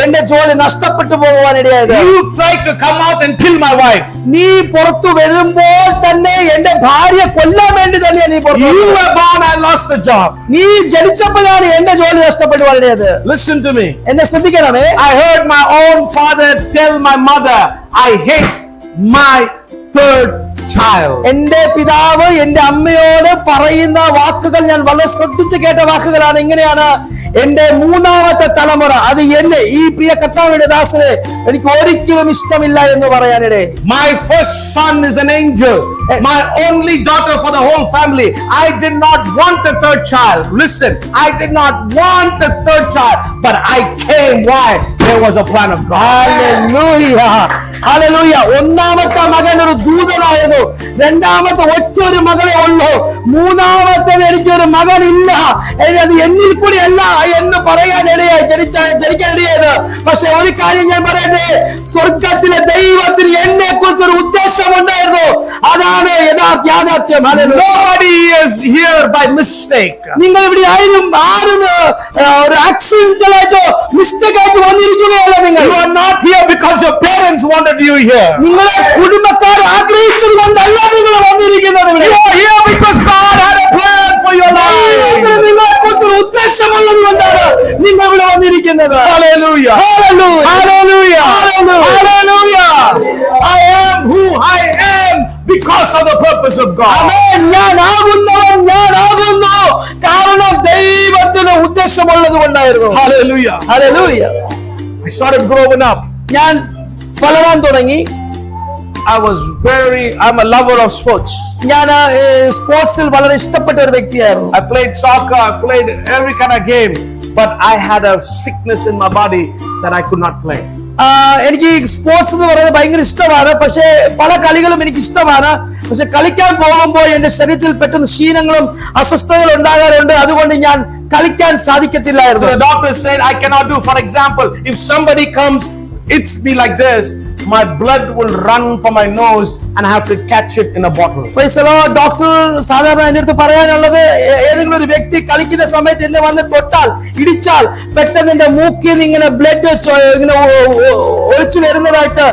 എന്റെ ജോലി നഷ്ടപ്പെട്ടു പോകുവാനിടയായത്. You tried to come out and kill my wife. നീ പുറത്തു വരുമ്പോൾ തന്നെ എന്റെ ഭാര്യ കൊല്ലാൻ വേണ്ടി തന്നെ നീ പുറത്തു. You were born, I lost the job. നീ ജനിച്ചപ്പോഴാണ് എന്റെ ജോലി നഷ്ടപ്പെട്ടു പോയത്. Listen to me. എന്നെ ശ്രദ്ധിക്കണമേ. I heard my own father tell my mother, I hate my third child. എന്റെ പിതാവ് എന്റെ അമ്മയോട് പറയുന്ന വാക്കുകൾ ഞാൻ വളരെ ശ്രദ്ധിച്ച് കേട്ട വാക്കുകളാണ്. ഇങ്ങനെയാണ്, എന്റെ മൂന്നാമത്തെ തലമുറ, അത് എന്നെ ഈ പ്രിയ കർത്താവിന്റെ ദാസനെ എനിക്ക് ഒരിക്കലും ഇഷ്ടമില്ല എന്ന് പറയാനിടേ. My first son is an angel, my only daughter for the whole family. I did not want a third child. Listen, I did not want a third child, but I came. Why? There was a plan of God. Hallelujah. Hallelujah. ഒന്നാമത്തെ മകൻ ഒരു ദൂതനായിരുന്നു, രണ്ടാമത്തെ ഒറ്റ ഒരു മകളെ ഉള്ളൂ, മൂന്നാമത്തേത് എനിക്കൊരു മകനില്ല, അത് എന്നിൽ കൂടി അല്ല എന്ന് പറയാനിടയായി, ജനിക്കാനിടയായത്. പക്ഷെ ഒരു കാര്യം ഞാൻ പറയട്ടെ, സ്വർഗത്തിലെ ദൈവത്തിന് എന്നെ കുറിച്ച് ഒരു ഉദ്ദേശം ഉണ്ടായിരുന്നു. അതാണ് യാഥാർത്ഥ്യം. Nobody is here by mistake. നിങ്ങൾ ഇവിടെ ആരും ഒരു ആക്സിഡന്റലായിട്ടോ മിസ്റ്റേക്ക് ആയിട്ട് വന്നിരിക്കുകയല്ല. നിങ്ങൾ You are not here because your parents wanted you here. നിങ്ങളെ കുടുംബക്കാർ ആഗ്രഹിച്ചത് കൊണ്ടല്ല നിങ്ങൾ വന്നിരിക്കുന്നത്. You are here because God had a plan for your life. നിങ്ങളെ കുറിച്ച് ഉദ്ദേശമുള്ളത് കൊണ്ടാണ് നിങ്ങൾ ഇവിടെ വന്നിരിക്കുന്നത്. Hallelujah. Hallelujah. Hallelujah. Hallelujah. Hallelujah. I am who I am because of the purpose of God. ആമേൻ. ഞാനാകുന്നു കാരണം ദൈവത്തിന് ഉദ്ദേശമുള്ളത് കൊണ്ടായിരുന്നു. Hallelujah. Hallelujah. I started growing up. ഞാൻ വളരാൻ തുടങ്ങി. I'm a lover of sports. ഞാൻ സ്പോർട്സിൽ വളരെ ഇഷ്ടപ്പെട്ട ഒരു വ്യക്തിയായിരുന്നു. I played soccer, I played every kind of game, but I had a sickness in my body that I could not play. എനിക്ക് സ്പോർട്സ് എന്ന് പറയുന്നത് ഭയങ്കര ഇഷ്ടമാണ്, പക്ഷേ പല കളികളും എനിക്ക് ഇഷ്ടമാണ്. പക്ഷെ കളിക്കാൻ പോകുമ്പോൾ എന്റെ ശരീരത്തിൽ പെട്ടെന്ന് ക്ഷീണങ്ങളും അസ്വസ്ഥതകളും ഉണ്ടാകാറുണ്ട്. അതുകൊണ്ട് ഞാൻ കളിക്കാൻ സാധിക്കത്തില്ലായിരുന്നു. So the doctor said I cannot do. For example, if somebody comes, it's me like this, my blood will run from my nose and I have to catch it in a bottle. Doctor സാധാരണ എന്റെ അടുത്ത് പറയാനുള്ളത്, ഏതെങ്കിലും ഒരു വ്യക്തി കളിക്കുന്ന സമയത്ത് എന്നെ വന്ന് തൊട്ടാൽ, ഇടിച്ചാൽ പെട്ടെന്ന് എന്റെ മൂക്കിൽ നിന്ന് ഇങ്ങനെ ബ്ലഡ് ഇങ്ങനെ ഒളിച്ചു വരുന്നതായിട്ട്,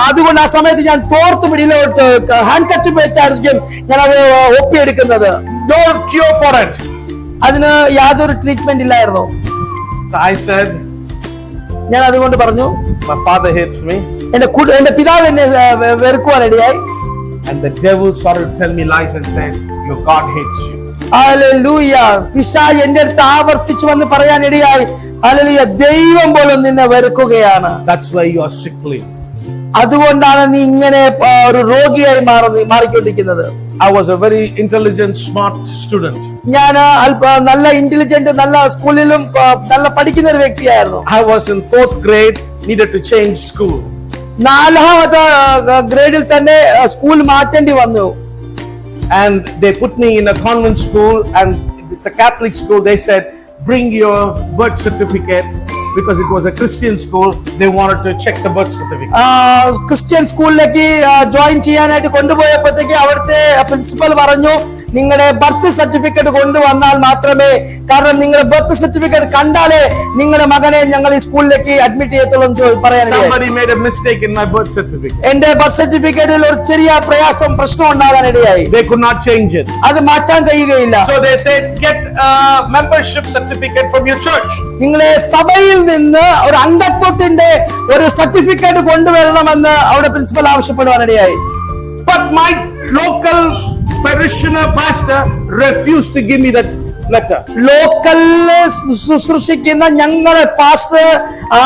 അതുകൊണ്ട് ആ സമയത്ത് ഞാൻ തോർത്ത് പിടിയിലോട്ട് ഹാൻഡ് കർച്ചീഫ് വെച്ചായിരിക്കും ഞാൻ അത് ഒപ്പിയെടുക്കുന്നത്. No cure for it. അതിന് യാതൊരു ട്രീറ്റ്മെന്റ് ഇല്ലായിരുന്നു. So I said, ഞാൻ അതുകൊണ്ട് പറഞ്ഞു, my father hates me. എന്റെ പിതാവ് എന്നെ വെറുക്കുവാനിടയായി. And the devil started to tell me lies and said, your God hates you. Hallelujah. പിശാച് എന്റെ അടുത്ത് ആവർത്തിച്ചു വന്ന് പറയാനിടയായി, ഹല്ലേലൂയ, ദൈവം പോലും നിന്നെ വെറുക്കുകയാണ്. That's why you are sickly. അതുകൊണ്ടാണ് നീ ഇങ്ങനെ ഒരു രോഗിയായി മാറിക്കൊണ്ടിരിക്കുന്നത്. I was a very intelligent, smart student. ഞാൻ നല്ല ഇന്റലിജന്റ്, നല്ല സ്കൂളിലും നല്ല പഠിക്കുന്ന ഒരു വ്യക്തിയായിരുന്നു. I was in 4th grade, needed to change school. 4ാമത്തെ ഗ്രേഡിൽ തന്നെ സ്കൂൾ മാറ്റേണ്ടി വന്നു. And they put me in a convent school, and it's a Catholic school. They said, bring your birth certificate, because it was a Christian school. They wanted to check the birth certificate. Christian സ്കൂളിലേക്ക് join ചെയ്യാനായിട്ട് കൊണ്ടുപോയപ്പോഴത്തേക്ക് അവിടുത്തെ principal പറഞ്ഞു, നിങ്ങളുടെ birth certificate കൊണ്ടുവന്നാൽ മാത്രമേ, കാരണം നിങ്ങളുടെ birth certificate കണ്ടാലേ നിങ്ങളുടെ മകനെ ഞങ്ങൾ ഈ സ്കൂളിലേക്ക് അഡ്മിറ്റ് ചെയ്യത്തുള്ളൂ എന്ന് പറയാൻ. Somebody made a mistake in my birth certificate. എന്റെ ബർത്ത് സർട്ടിഫിക്കറ്റിൽ ഒരു ചെറിയ പ്രശ്നം ഉണ്ടാകാനിടയായി. They could not change it. അത് മാറ്റാൻ കഴിയുകയില്ല. So they said, get a membership certificate from your church. നിങ്ങളെ സഭയിൽ നിന്ന് ഒരു അംഗത്വത്തിന്റെ ഒരു സർട്ടിഫിക്കറ്റ് കൊണ്ടുവരണമെന്ന് അവിടെ principal ആവശ്യപ്പെടുവാനിടയായി. But my local parishioner pastor refused to give me that letter. ലോക്കലില് ശുശ്രൂഷിക്കുന്ന ഞങ്ങളുടെ പാസ്റ്റർ ആ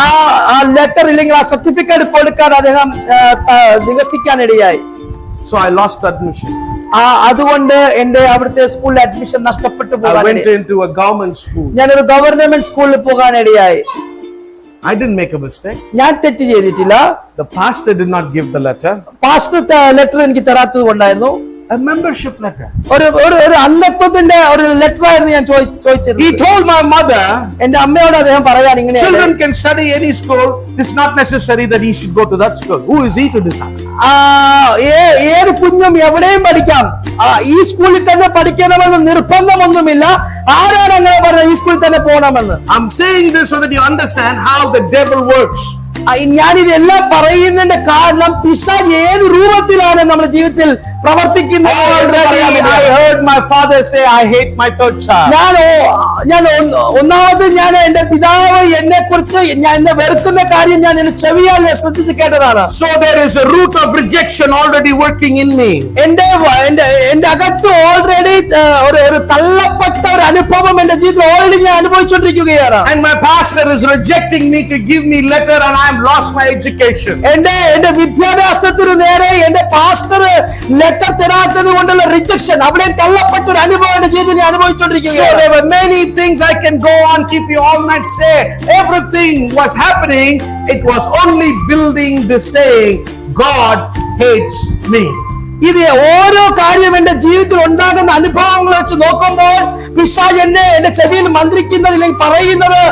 ലെറ്റർ ഇല്ലെങ്കിൽ ആ സർട്ടിഫിക്കറ്റ് കൊടുക്കാൻ അദ്ദേഹം നിരസിക്കാനിടയായി. So I lost admission. അതുകൊണ്ട് എന്റെ അവിടുത്തെ സ്കൂളിൽ അഡ്മിഷൻ നഷ്ടപ്പെട്ടു I പോകാൻ. went into a government school. ഞാനൊരു ഗവൺമെന്റ് സ്കൂളിൽ പോകാനിടയായി. I didn't make a mistake. ഞാൻ തെറ്റ് ചെയ്തിട്ടില്ല. The pastor did not give the letter. Pastor letter എനിക്ക് തരാത്തത് കൊണ്ടായിരുന്നു. a membership letter. ഒരു അംഗത്വത്തിന്റെ ഒരു ലെറ്റർ ആയിരുന്നു ഞാൻ ചോദിച്ചത്. He told my mother, എന്റെ അമ്മയോട് അദ്ദേഹം പറയാൻ ഇങ്ങനെ, children can study any school. It's not necessary that he should go to that school. Who is he to decide? ഏത് കുഞ്ഞും എവിടെയും പഠിക്കാം, ഈ സ്കൂളിൽ തന്നെ പഠിക്കണമെന്ന് നിർബന്ധമൊന്നുമില്ല. ആരാണ് അങ്ങനെ പറഞ്ഞത് ഈ സ്കൂളിൽ തന്നെ പോകണമെന്ന്? I'm saying this so that you understand how the devil works. ഞാനിതെല്ലാം പറയുന്നതിന്റെ കാരണം പിശാച് ഏത് രൂപത്തിലാണ് നമ്മുടെ ജീവിതത്തിൽ പ്രവർത്തിക്കുന്നത്. Already I heard my father say, I hate my third child. ഒന്നാമത് ഞാൻ എന്റെ പിതാവ് എന്നെ കുറിച്ച് എന്നെ വെറുക്കുന്ന കാര്യം ഞാൻ എന്റെ ചെവിയാൽ ശ്രദ്ധിച്ച് കേട്ടതാണ്. So there is a root of rejection already working in me. എന്റെ അകത്ത് ഓൾറെഡി ഒരു തള്ളപ്പെട്ട ഒരു അനുഭവം എന്റെ ജീവിതത്തിൽ ഓൾറെഡി ഞാൻ അനുഭവിച്ചുകൊണ്ടിരിക്കുകയാണ്. And my pastor is rejecting me to give me letter, and I have lost my education. എന്റെ വിദ്യാഭ്യാസത്തിന് നേരെ എന്റെ പാസ്റ്റർ ലെറ്റർ തരാത്തത് കൊണ്ടുള്ള റിജക്ഷൻ, അവിടെ തള്ളപ്പെട്ട ഒരു അനുഭവം എന്റെ ജീവിതത്തിൽ അനുഭവിച്ചുകൊണ്ടിരിക്കുകയാണ്. So there were many things I can go on, keep you all night, say everything was happening. It was only building the saying, God hates me. ഇത് ഓരോ കാര്യം എന്റെ ജീവിതത്തിൽ ഉണ്ടാകുന്ന അനുഭവങ്ങൾ വെച്ച് നോക്കുമ്പോൾ പിശാച് എന്റെ ചെവിയിൽ മന്ത്രിക്കുന്നത് അല്ലെങ്കിൽ പറയുന്നത്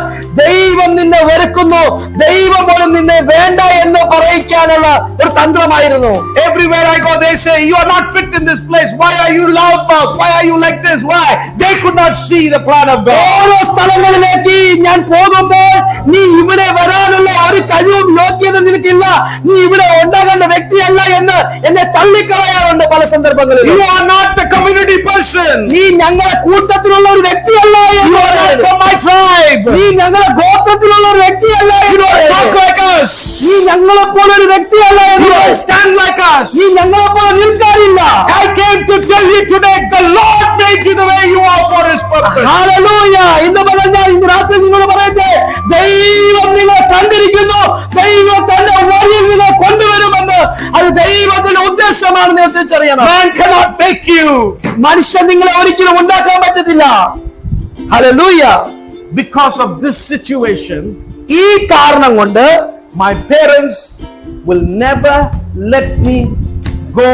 ദൈവം നിന്നെ വെറുക്കുന്നു, ദൈവം പോലും നിന്നെ വേണ്ട എന്ന് പറയിക്കാനുള്ള ഒരു തന്ത്രമായിരുന്നു. Everywhere I go, they say, you are not fit in this place. Why are you loud mouth? Why are you like this? Why? They could not see the plan of God. ഓരോ സ്ഥലങ്ങളിലേക്ക് ഞാൻ പോകുമ്പോൾ നീ ഇവിടെ വരാനുള്ള ഒരു കഴിവും യോഗ്യത നിനക്കില്ല, നീ ഇവിടെ ഉണ്ടാകേണ്ട വ്യക്തിയല്ല എന്ന് എന്നെ തള്ളിക്കളയാറുണ്ട് പല സന്ദർഭങ്ങളിൽ. You are not the community person. നീ ഞങ്ങളുടെ കൂട്ടത്തിലുള്ള ഒരു വ്യക്തിയല്ല, You are not from my tribe. നീ ഞങ്ങളുടെ ഗോത്രത്തിലുള്ള ഒരു വ്യക്തിയല്ല, You don't talk like us. നീ ഞങ്ങളെ പോലെ ഒരു വ്യക്തിയല്ല, You don't stand like us. നീ ഞങ്ങളെ പോലെ നിൽക്കാറില്ല. I came to tell you today, the Lord made you the way you are for His purpose. Hallelujah. ഇന്ന് രാത്രി നിങ്ങൾ പറയട്ടെ, ദൈവം നിങ്ങളെ കണ്ടിരിക്കുന്നു, ദൈവം തന്റെ വഴിയിൽ നിങ്ങളെ കൊണ്ടുവരുമെന്ന്. അത് ദൈവത്തിന്റെ ഉദ്ദേശമാണ് തിരിച്ചറിയണം. Man cannot make you. മനുഷ്യൻ നിങ്ങളെ ഒരിക്കലും ഉണ്ടാക്കാൻ പറ്റത്തില്ല. Hallelujah. Because of this situation, ഈ കാരണം കൊണ്ട് my parents will never let me go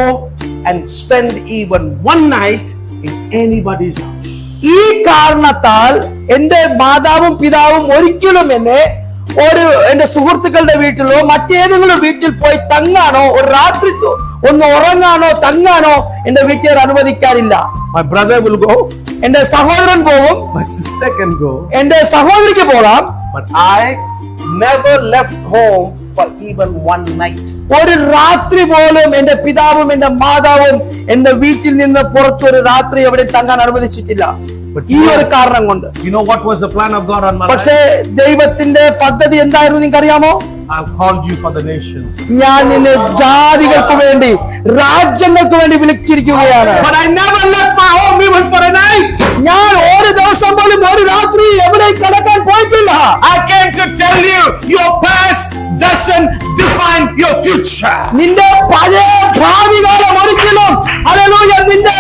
and spend even one night in anybody's house. ഈ കാരണത്താൽ എന്റെ മാതാവും പിതാവും ഒരിക്കലും എന്നെ എന്റെ സുഹൃത്തുക്കളുടെ വീട്ടിലോ മറ്റേതെങ്കിലും വീട്ടിൽ പോയി തങ്ങാനോ ഒരു രാത്രി ഒന്ന് ഉറങ്ങാനോ തങ്ങാനോ എന്റെ വീട്ടുകാർ അനുവദിക്കാറില്ല. My brother will go, എന്റെ സഹോദരൻ പോകും, my sister can go, എന്റെ സഹോദരിക്ക് പോകാം. but I never left home for even one night. ഒരു രാത്രി പോലും എന്റെ പിതാവും എന്റെ മാതാവും എന്റെ വീട്ടിൽ നിന്ന് പുറത്തൊരു രാത്രി എവിടെ തങ്ങാൻ അനുവദിച്ചിട്ടില്ല. ഈ ഒരു കാരണം കൊണ്ട്. You know what was the plan of God on my life? പക്ഷേ ദൈവത്തിന്റെ പദ്ധതി എന്തായിരുന്നു നിങ്ങൾക്കറിയാമോ? I've called you for the nations. ഞാൻ നിന്നെ ജാതികൾക്ക് വേണ്ടി, രാജ്യങ്ങൾക്ക് വേണ്ടി വിളിച്ചിരിക്കുകയാണ്. But I never left my home even for a night. ഞാൻ ഒരു ദിവസം പോലും ഒരു രാത്രി എവിടെ കിടക്കാൻ പോയിട്ടില്ല. I came to tell you, your past doesn't define your future. നിന്റെ പഴയ ഭാവി കാലം ഒരിക്കലും ഹല്ലേലൂയ നിന്റെ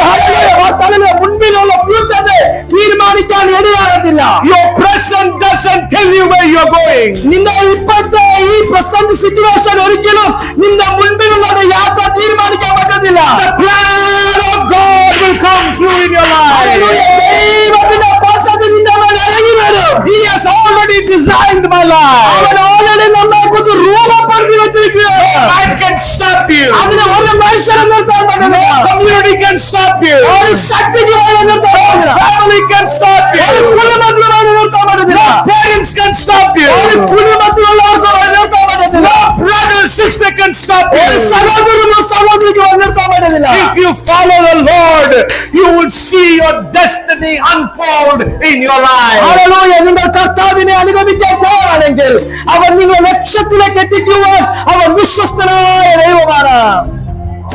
മുൻപിലുള്ള ഫ്യൂച്ചറിനെ തീരുമാനിക്കാൻ ഇടയാകത്തില്ല. Your present doesn't tell you where you're going. നിന്റെ ഇപ്പോഴത്തെ ഈ പ്രസന്റ് സിറ്റുവേഷൻ ഒരിക്കലും നിന്റെ മുൻപിലുള്ള യാത്ര തീരുമാനിക്കാൻ പറ്റത്തില്ല. The plan of God will come through in your hallelujah. life. ദൈവത്തിന്റെ പദ്ധതി നിന്റെ മേൽ ഇറങ്ങി വരും. He has already designed my life. അവൻ ഓൾറെഡി നമ്മെ കുറിച്ച് രൂപപ്പെടുത്തി വെച്ചിരിക്കുകയാണ്. I can stop you. അതിനെ ഒരു മനുഷ്യനും നിർത്താൻ പറ്റില്ല. Community can stop you. ഒരു ശക്തിക്ക് പോലും നിർത്താൻ പറ്റില്ല. Family can stop you. ഒരു കുടുംബത്തിന് പോലും നിർത്താൻ പറ്റത്തില്ല. Parents can stop you. ഒരു കുടുംബത്തിലുള്ളവർക്ക് പോലും നിർത്താൻ പറ്റത്തില്ല. Brother and sister can stop ഒരു you. സഹോദരനോ സഹോദരിക്ക് പോലും നിർത്താൻ പറ്റത്തില്ല. If you follow the Lord, you will see your destiny unfold in your life. Hallelujah. നിങ്ങൾ കർത്താവിനെ അനുഗമിക്കാൻ തയ്യാറാണെങ്കിൽ അവൻ നിങ്ങളെ ലക്ഷ്യത്തിലേക്ക് എത്തിക്കുവാൻ അവൻ വിശ്വസ്തനായ ദൈവമാണ്.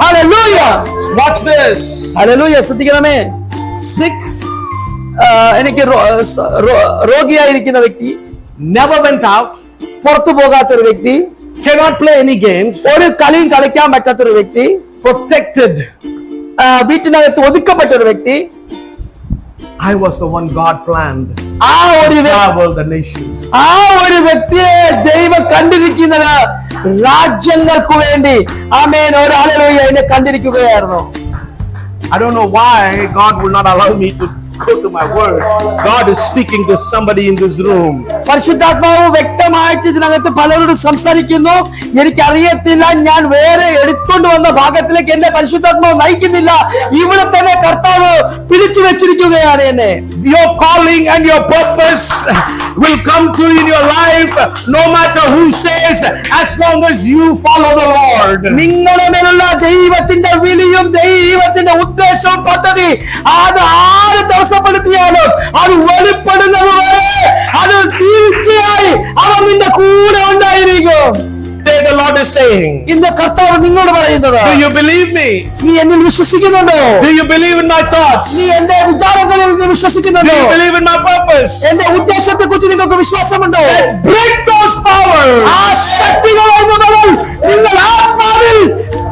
ഹല്ലേലൂയ. Watch this. ഹല്ലേലൂയ. ശ്രദ്ധിക്കണമേ. Sick, എനിക്ക് രോഗിയായിരിക്കുന്ന വ്യക്തി, never went out, പുറത്തു പോകാത്തൊരു വ്യക്തി, cannot play any games, ഒരു കളിയും കളിക്കാൻ പറ്റാത്തൊരു വ്യക്തി, protected. വീട്ടിനകത്ത് ഒതുക്കപ്പെട്ട ഒരു വ്യക്തി. I was the one God planned. ആ Travel the nations. ഒരു വ്യക്തിയെ ദൈവം കണ്ടിരിക്കുന്നത് രാജ്യങ്ങൾക്ക് വേണ്ടി. ആമേൻ. ഒരു ഹല്ലേലൂയ എന്നെ കണ്ടിരിക്കുകയായിരുന്നു. I don't know why God will not allow me to go to my word. God is speaking to somebody in this room. പരിശുദ്ധാത്മാവ് വ്യക്തമായിട്ട് ഇതിനകത്ത് പലരോട് സംസാരിക്കുന്നു. എനിക്കറിയത്തില്ല, ഞാൻ വേറെ എടുത്തുകൊണ്ട് വന്ന ഭാഗത്തിലേക്ക് എന്നെ പരിശുദ്ധാത്മാവ് നയിക്കുന്നില്ല. ഇവിടെ തന്നെ കർത്താവ് പിടിച്ചു വെച്ചിരിക്കുകയാണ് എന്നെ. Your calling and your purpose will come through in your life, no matter who says, as long as you follow the Lord. നിങ്ങളുടെ മേലുള്ള ദൈവത്തിന്റെ വിളിയും ദൈവത്തിന്റെ ഉദ്ദേശവും പദ്ധതി അത് ആര് തടസ്സപ്പെടുത്തിയാലും അത് വെളിപ്പെടുന്നത് വരെ അത് തീർച്ചയായി അവൻ നിന്റെ കൂടെ ഉണ്ടായിരിക്കും. Today the Lord is saying, ഇന്ന് കർത്താവ് നിങ്ങളോട് പറയുന്നത്, do you believe me? നീ എന്നിൽ വിശ്വസിക്കുന്നുണ്ടോ? Do you believe in my thoughts? നീ എന്റെ വിചാരങ്ങളിൽ നീ Do വിശ്വസിക്കുന്നുണ്ടോ? you believe in my purpose? എന്റെ ഉദ്ദേശത്തെ കുറിച്ച് നിങ്ങൾക്ക് വിശ്വാസമുണ്ടോ? Break those powers. ആ ശക്തികളെ മുതൽ നിങ്ങൾ ആത്മാവിൽ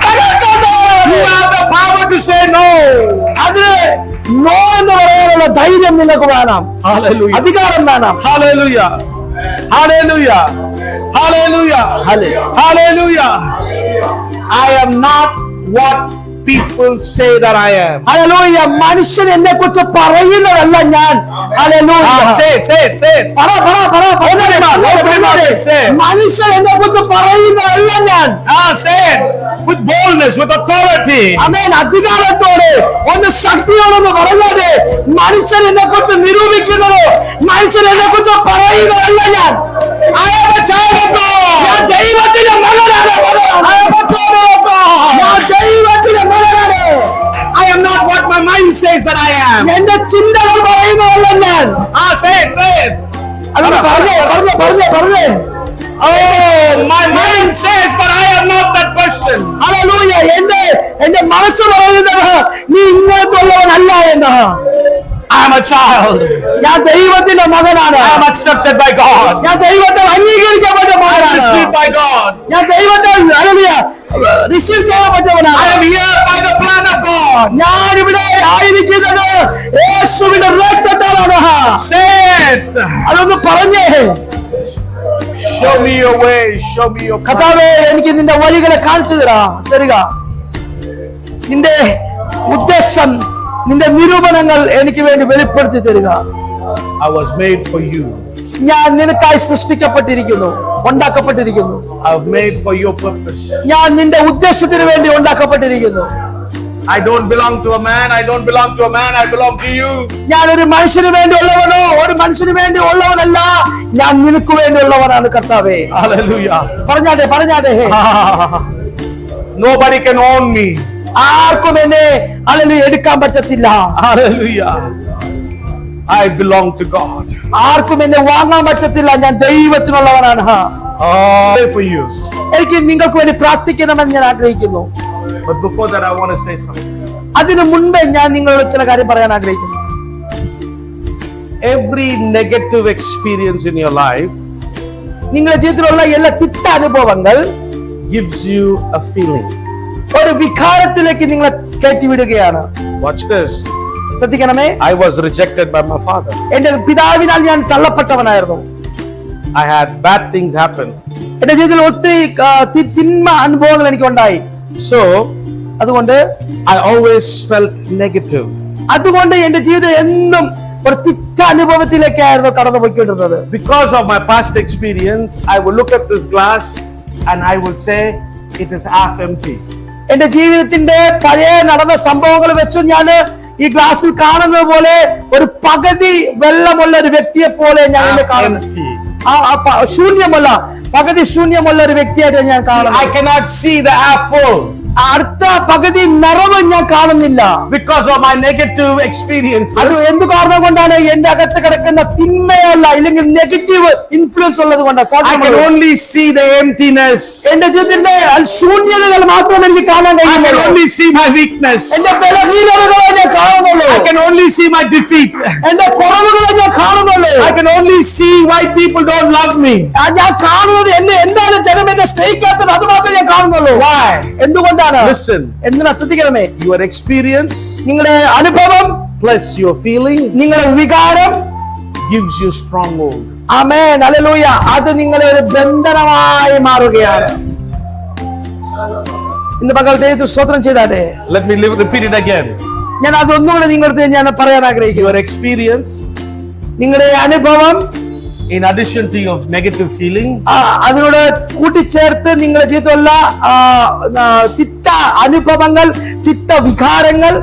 തകർക്കേണ്ടവരാണ്. You have the power to say no. അതിന് നോ എന്ന് പറയാനുള്ള ധൈര്യം നിങ്ങൾക്ക് വേണം. Hallelujah. അധികാരം വേണം. Hallelujah. Hallelujah. Hallelujah. Hallelujah. I am not what people say that I am. Hallelujah. മനുഷ്യൻ എന്നെ കുറിച്ച് പറയുന്നതല്ല ഞാൻ. Hallelujah. Say it, say it, say it. മനുഷ്യൻ എന്നെ കുറിച്ച് പറയുന്നതല്ല ഞാൻ. Say it with boldness, with authority. ആമേൻ. അധികാരത്തോടെ ഒന്ന് ശക്തിയോടൊന്ന് പറഞ്ഞാല് മനുഷ്യൻ എന്നെ കുറിച്ച് നിരൂപിക്കുന്നത്, മനുഷ്യൻ എന്നെ കുറിച്ച് പറയുന്നതല്ല ഞാൻ. I am a child of God. ഞാൻ ദൈവത്തിന്റെ മകനാണ്. I am a child of God. ഞാൻ ദൈവത്തിന്റെ മകനാണ്. I am not what my mind says that I am. എന്റെ ചിന്തകൾ പറയുന്നതല്ല ഞാൻ. Say it, say it. അതൊന്ന് പറഞ്ഞേ. Oh, my mind says, but I am not that person. Hallelujah. എന്റെ മനസ്സ് പറയുന്നത് നീ ഇങ്ങനത്തുള്ളവനല്ല എന്ന്. I am a child. ഞാൻ ദൈവത്തിന്റെ മകനാണ്. I am accepted by God. ഞാൻ ദൈവത്തെ അംഗീകരിക്കപ്പെട്ട I am മകനാണ്. received by God. ഞാൻ ദൈവത്തെ ഹല്ലേലൂയ റിസീവ് ചെയ്യപ്പെട്ടവനാണ്. I am here by the plan of God. ഞാൻ ഇവിടെ ആയിരിക്കുന്നത് യേശുവിന്റെ രക്തത്താലാണ്. Say it. അതൊന്ന് പറഞ്ഞേ. Show me your way. Show me your path. കർത്താവേ, എനിക്ക് നിന്റെ വഴികളെ കാണിച്ചു തരിക. നിന്റെ ഉദ്ദേശം, നിന്റെ നിരൂപണങ്ങൾ എനിക്ക് വേണ്ടി വെളിപ്പെടുത്തി തരിക. I was made for you. ഞാൻ നിനക്കായി സൃഷ്ടിക്കപ്പെട്ടിരിക്കുന്നു, ഉണ്ടാക്കപ്പെട്ടിരിക്കുന്നു. I was made for your purpose. ഞാൻ നിന്റെ ഉദ്ദേശത്തിന് വേണ്ടി ഉണ്ടാക്കപ്പെട്ടിരിക്കുന്നു. I don't belong to a man. I don't belong to a man. I belong to you. ഞാൻ ഒരു മനുഷ്യന് വേണ്ടി ഉള്ളവനോ ഒരു മനുഷ്യന് വേണ്ടി ഉള്ളവനല്ല, ഞാൻ നിനക്ക് വേണ്ടി ഉള്ളവനാണ് കർത്താവേ. Hallelujah. പറഞ്ഞാട്ടെ. Nobody can own me. ആർക്കും എന്നെ അല്ലെങ്കിൽ എടുക്കാൻ പറ്റത്തില്ല. Hallelujah. I belong to God. ആർക്കും എന്നെ വാങ്ങാൻ പറ്റത്തില്ല. ഞാൻ ദൈവത്തിനുള്ളവനാണ്. Pray for you. എനിക്ക് നിങ്ങൾക്ക് വേണ്ടി പ്രാർത്ഥിക്കണമെന്ന് ഞാൻ ആഗ്രഹിക്കുന്നു. But before that, I want to say something. അതിനു മുൻപേ ഞാൻ നിങ്ങളോട് ചില കാര്യം പറയാൻ ആഗ്രഹിക്കുന്നു. Every negative experience in your life നിങ്ങളുടെ ജീവിതത്തിലുള്ള എല്ലാ തിക്ത അനുഭവങ്ങൾ gives you a feeling. ഒരു വികാരത്തിലേക്ക് നിങ്ങളെ കയറ്റിവിടുകയാണ്. Watch this. ശ്രദ്ധിക്കണമേ. I was rejected by my father. എന്റെ പിതാവിനാൽ ഞാൻ തള്ളപ്പെട്ടവനായിരുന്നു. I had bad things happen. എന്റെ ജീവിതത്തിൽ ഒത്തിരി തിന്മ അനുഭവങ്ങൾ എനിക്കുണ്ടായി. So, അതുകൊണ്ട് I always felt negative. എന്റെ ജീവിതം എന്നും ഒരു തിക്ത അനുഭവത്തിലേക്കായിരുന്നു കടന്നു പോയിക്കൊണ്ടിരുന്നത്. Because of my past experience, I would look at this glass and I would say, it is half empty. എന്റെ ജീവിതത്തിന്റെ പഴയ നടന്ന സംഭവങ്ങൾ വെച്ച് ഞാൻ ഈ ഗ്ലാസ്സിൽ കാണുന്നത് പോലെ ഒരു പകുതി വെള്ളമുള്ള ഒരു വ്യക്തിയെ പോലെ ഞാൻ എന്നെ കാണുന്നു. ശൂന്യമല്ല, പകുതി ശൂന്യമുള്ള ഒരു വ്യക്തിയായിട്ട് ഞാൻ കാണുന്നു. I cannot see the half full. അടുത്ത പകുതി നിറവ് ഞാൻ കാണുന്നില്ല. Because of my negative experiences. അത് എന്ത് കാരണം കൊണ്ടാണ്? എന്റെ അകത്ത് കിടക്കുന്ന തിന്മയല്ല, ഇല്ലെങ്കിൽ നെഗറ്റീവ് ഇൻഫ്ലുവൻസ് ഉള്ളത് കൊണ്ടാണ്. I can only see the emptiness. എന്റെ ജീവിതത്തിന്റെ ശൂന്യതകൾ മാത്രം എനിക്ക് കാണാൻ I can കഴിയുള്ളൂ. only see my weakness. എന്റെ ബലഹീനതകളെ ഞാൻ കാണുന്നുള്ളൂ. I can only see my defeat. എന്റെ കുറവുകളെ ഞാൻ കാണുന്നുള്ളൂ. I can only see why people don't love me. ഞാൻ കാണുന്നത് എന്താണ് ജനം എന്നെ സ്നേഹിക്കാത്തത്, അത് മാത്രമേ ഞാൻ കാണുന്നുള്ളൂ. Why? എന്തുകൊണ്ടാണ്? Listen. എന്തിനാ? ശ്രദ്ധിക്കണമേ. Your experience നിങ്ങളുടെ അനുഭവം plus your feeling നിങ്ങളുടെ വികാരം gives you stronghold. Amen, hallelujah. അത് നിങ്ങളെ ഒരു ബന്ധനമായി മാറുകയാണ്. ഇന്ന് പകൽ ദൈവത്തെ സ്തോത്രം ചെയ്താട്ടെ. Let me repeat it again. ഞാൻ അതൊന്നുകൂടെ നിങ്ങളുടെ ഞാൻ പറയാൻ ആഗ്രഹിക്കുന്നു. your experience, നിങ്ങളുടെ അനുഭവം, in addition to your negative feeling, അതിനോട് കൂട്ടിച്ചേർത്ത് നിങ്ങളുടെ ജീവിതത്തിലുള്ള തിക്ത അനുഭവങ്ങൾ, തിക്ത വികാരങ്ങൾ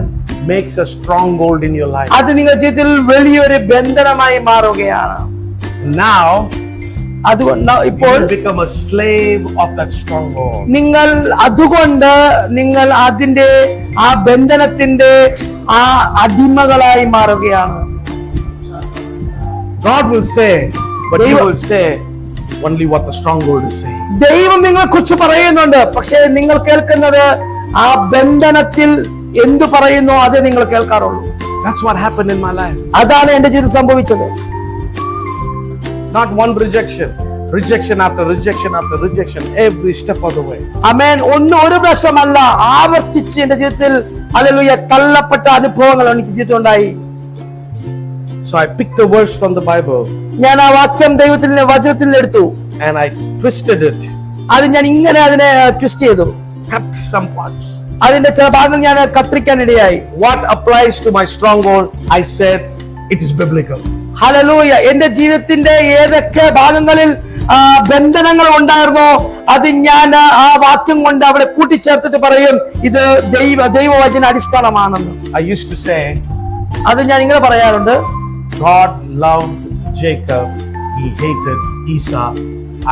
makes a stronghold in your life. അത് നിങ്ങളുടെ ജീവിതത്തിൽ വലിയൊരു ബന്ധനമായി മാറുകയാണ്. Now അതുകൊണ്ട് ഇപ്പോൾ you become a slave of that stronghold. നിങ്ങൾ അതുകൊണ്ട് നിങ്ങൾ അതിന്റെ ആ ബന്ധനത്തിന്റെ ആ അടിമകളായി മാറുകയാണ്. God will say, but you will say only what the stronghold is saying. ദൈവം നിങ്ങളെ കുറിച്ച് പറയുന്നുണ്ട്, പക്ഷേ നിങ്ങൾ കേൾക്കുന്നത് ആ ബന്ധനത്തിൽ എന്തു പറയുന്നു അതേ നിങ്ങൾ കേൾക്കാറുള്ളൂ. That's what happened in my life. അതാണ് എന്റെ ജീവിതത്തിൽ സംഭവിച്ചത്. Not one rejection, rejection after rejection after rejection, every step of the way. ആമേൻ. ഒരു പ്രാവശ്യമല്ല, ആവർത്തിച്ച് എന്റെ ജീവിതത്തിൽ ഹല്ലേലൂയ തള്ളപ്പെട്ട അനുഭവങ്ങൾ എനിക്ക് ജീവിതത്തിൽ ഉണ്ടായി. So I picked the verse from the Bible ഞാൻ ആ വാക്യം ദൈവത്തിന്റെ വചനത്തിൽ നിന്ന് എടുത്തു, and I twisted it, അത് ഞാൻ ഇങ്ങനെ അതിനെ ട്വിസ്റ്റ് ചെയ്തു, cut some parts. അതിന്റെ ചില ഭാഗങ്ങൾ ഞാൻ കത്രിക്കാൻ ഇടയായി. What applies to my stronghold? I said it is biblical. Hallelujah. എന്റെ ജീവിതത്തിന്റെ ഏതൊക്കെ ഭാഗങ്ങളിൽ ബന്ധനങ്ങൾ ഉണ്ടായിരുന്നോ അത് ഞാൻ ആ വാക്യം കൊണ്ട് അവിടെ കൂട്ടിച്ചേർത്തിട്ട് പറയും ഇത് ദൈവവചന അടിസ്ഥാനമാണെന്ന്. I used to say, അത് ഞാൻ ഇങ്ങനെ പറയാറുണ്ട്, God loved Jacob, he hated Esau.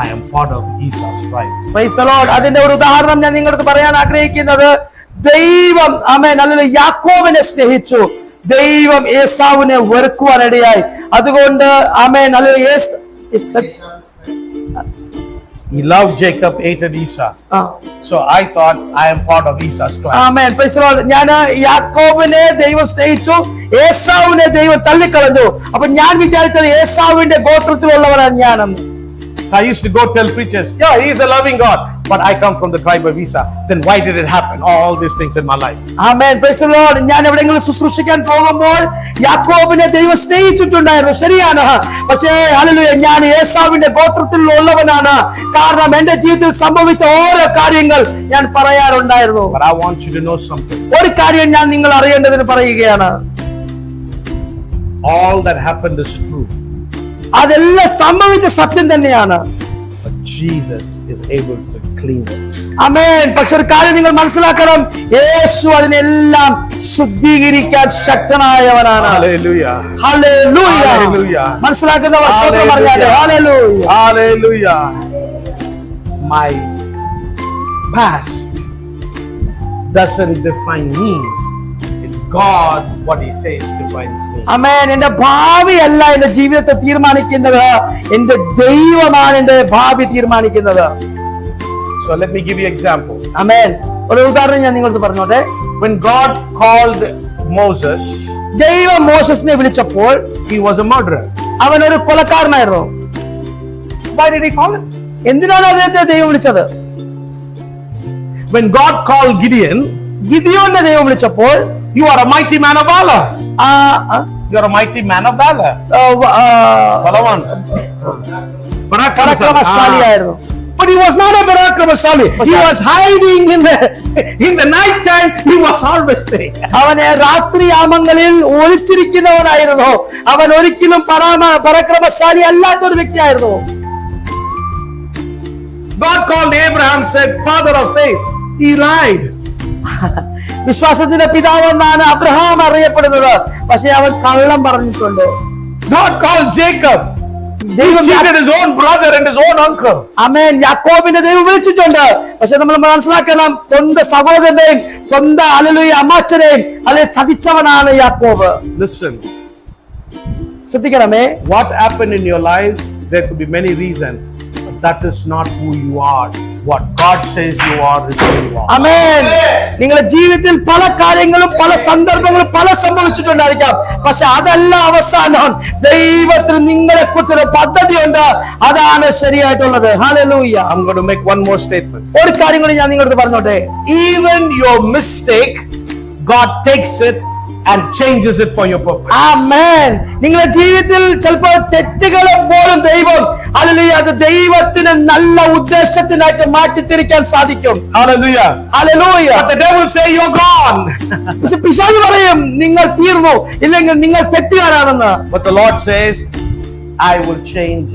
I am part of Esau's tribe. Praise the Lord. അതിന്റെ ഒരു ഉദാഹരണം ഞാൻ നിങ്ങളുടെ പറയാൻ ആഗ്രഹിക്കുന്നത്, ദൈവം ആമേൻ അല്ലെങ്കിൽ യാക്കോബിനെ സ്നേഹിച്ചു, ദൈവം ഏസാവിനെ വെറുക്കുവാനിടയായി. അതുകൊണ്ട് ആമേൻ അല്ലെങ്കിൽ He loved Jacob, hated Esau. So I thought I am part of Esau's clan. Amen. Praise the Lord. ഞാൻ യാക്കോബിനെ ദൈവം സ്നേഹിച്ചു, ഏസാവിനെ ദൈവം തള്ളിക്കളഞ്ഞു. അപ്പൊ ഞാൻ വിചാരിച്ചത് ഏസാവിന്റെ ഗോത്രത്തിലുള്ളവരാണ് ഞാനെന്ന്. So I used to go tell preachers, yeah, he is a loving God, but I come from the tribe of Esau. Then why did it happen? All these things in my life. Amen. Praise the Lord. ഞാൻ എവിടെയെങ്കിലും ശുശ്രൂഷിക്കാൻ പോകുമ്പോൾ യാക്കോബിനെ ദൈവം സ്നേഹിച്ചിട്ടുണ്ടായിരുന്നു, ശരിയാണ്. പക്ഷേ hallelujah ഞാൻ ഏസാവിന്റെ ഗോത്രത്തിലുള്ളവനാണ്. കാരണം എന്റെ ജീവിതത്തിൽ സംഭവിച്ച ഓരോ കാര്യങ്ങൾ ഞാൻ പറയാറുണ്ടായിരുന്നു. But I want you to know something. ഒരു കാര്യം ഞാൻ നിങ്ങൾ അറിയേണ്ടതിന് പറയുകയാണ്, All that happened is true. അതെല്ലാം സംഭവിച്ച സത്യം തന്നെയാണ്. But Jesus is able to clean it. ആമേൻ. പക്ഷെ ഒരു കാര്യം നിങ്ങൾ മനസ്സിലാക്കണം, യേശു അതിനെല്ലാം ശുദ്ധീകരിക്കാൻ ശക്തനായവനാണ്. Hallelujah. ഹല്ലേലൂയ. Hallelujah. മനസ്സിലാക്കുന്നവർ സ്തോത്രം പറഞ്ഞാട്ടെ. Hallelujah. Hallelujah. My past doesn't define me. It's God, what He says defines me. ആമേൻ. എന്റെ ഭാവിയല്ല എന്റെ ജീവിതത്തെ തീരുമാനിക്കുന്നത്, എന്റെ ദൈവമാണ് എന്റെ ഭാവി തീരുമാനിക്കുന്നത്. So let me give you an example. ആമേൻ. ഒരു ഉദാഹരണം ഞാൻ നിങ്ങൾക്ക് പറഞ്ഞോട്ടെ. When God called Moses, ദൈവം മോശസിനെ വിളിച്ചപ്പോൾ he was a murderer. അവൻ ഒരു കൊലക്കാരനായിരുന്നു. Why did He call him? എന്തിനാണ് അദ്ദേഹത്തെ ദൈവം വിളിച്ചത്? When God called Gideon, ഗിദിയോനെ ദൈവം വിളിച്ചപ്പോൾ you are a mighty man of valor. You are a mighty man of valor. Balawan. പരാക്രമശാലിയായിരുന്നു. But he was not a Barakramasali. He was hiding in the night time. He was always there. അവനെ രാത്രിയാമങ്ങളിൽ ഒളിച്ചിരിക്കുന്നവനായിരുന്നു. അവൻ ഒരിക്കലും പരാക്രമശാലി അല്ലാത്തൊരു വ്യക്തിയായിരുന്നു. God called Abraham, said, father of faith. He lied. വിശ്വാസത്തിന്റെ പിതാവെന്നാണ് Abraham അറിയപ്പെടുന്നത്, പക്ഷെ അവൻ കള്ളം പറഞ്ഞിട്ടുണ്ട്. God called Jacob. He cheated his own brother and his own uncle. ആമേൻ. യാക്കോബിനെ ദൈവം വിളിച്ചിട്ടുണ്ട്, പക്ഷെ നമ്മൾ മനസ്സിലാക്കണം, സ്വന്തം സഹോദരനെയും സ്വന്തം ഹല്ലേലൂയ അമ്മാച്ചനെയും അല്ലെ ചതിച്ചവനാണ് യാക്കോബ്. Listen. ശ്രദ്ധിക്കണമേ. What happened in your life, there could be many reasons, but that is not who you are. What God says you are is who you are. ആമേൻ. നിങ്ങളുടെ ജീവിതത്തിൽ പല കാര്യങ്ങളും പല സന്ദർഭങ്ങളും പല സംഭവിച്ചിട്ടുണ്ടായിരിക്കാം, പക്ഷെ അതല്ല അവസാനം. ദൈവത്തിന് നിങ്ങളെ കുറിച്ചൊരു പദ്ധതിയുണ്ട്, അതാണ് ശരിയായിട്ടുള്ളത്. Hallelujah. I'm going to make one more statement. ഒരു കാര്യം കൂടി ഞാൻ നിങ്ങളടുത്ത് പറഞ്ഞോട്ടെ. Even your mistake, God takes it and changes it for your purpose. ആമേൻ. നിങ്ങളുടെ ജീവിതത്തിൽ ചിലപ്പോൾ തെറ്റുകളെ പോലും ദൈവം ഹല്ലേലൂയ അത് ദൈവത്തിന് നല്ല ഉദ്ദേശത്തിനായിട്ട് മാറ്റിത്തിരിക്കാൻ സാധിക്കും. Hallelujah. Hallelujah. But the devil say you're gone. പക്ഷെ പിശാച് പറയും നിങ്ങൾ തീർന്നു, ഇല്ലെങ്കിൽ നിങ്ങൾ തെറ്റുകാരാണെന്ന്. But the Lord says, I will change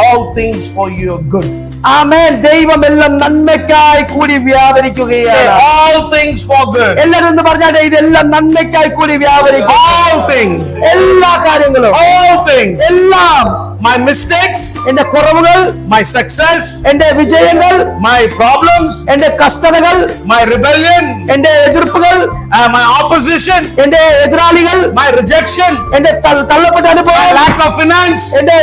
all things for your good. ആമേൻ. ദൈവം എല്ലാം നന്മയ്ക്കായി കൂടി Say വ്യാപരിക്കുകയാണ്. all things for good. എല്ലാവരും ഒന്ന് പറഞ്ഞാട്ടെ, ഇതെല്ലാം നന്മയ്ക്കായി കൂടി വ്യാപരിക്കും. All things. എല്ലാ കാര്യങ്ങളും, All things. എല്ലാം, My mistakes, എന്റെ കുറവുകൾ, my success, എന്റെ വിജയങ്ങൾ, my problems, എന്റെ കഷ്ടതകൾ, my rebellion, എന്റെ എതിർപ്പുകൾ, my opposition, എന്റെ എതിരാളികൾ, my rejection, എന്റെ തള്ളപ്പെട്ട my അനുഭവം, lack of finance, എന്റെ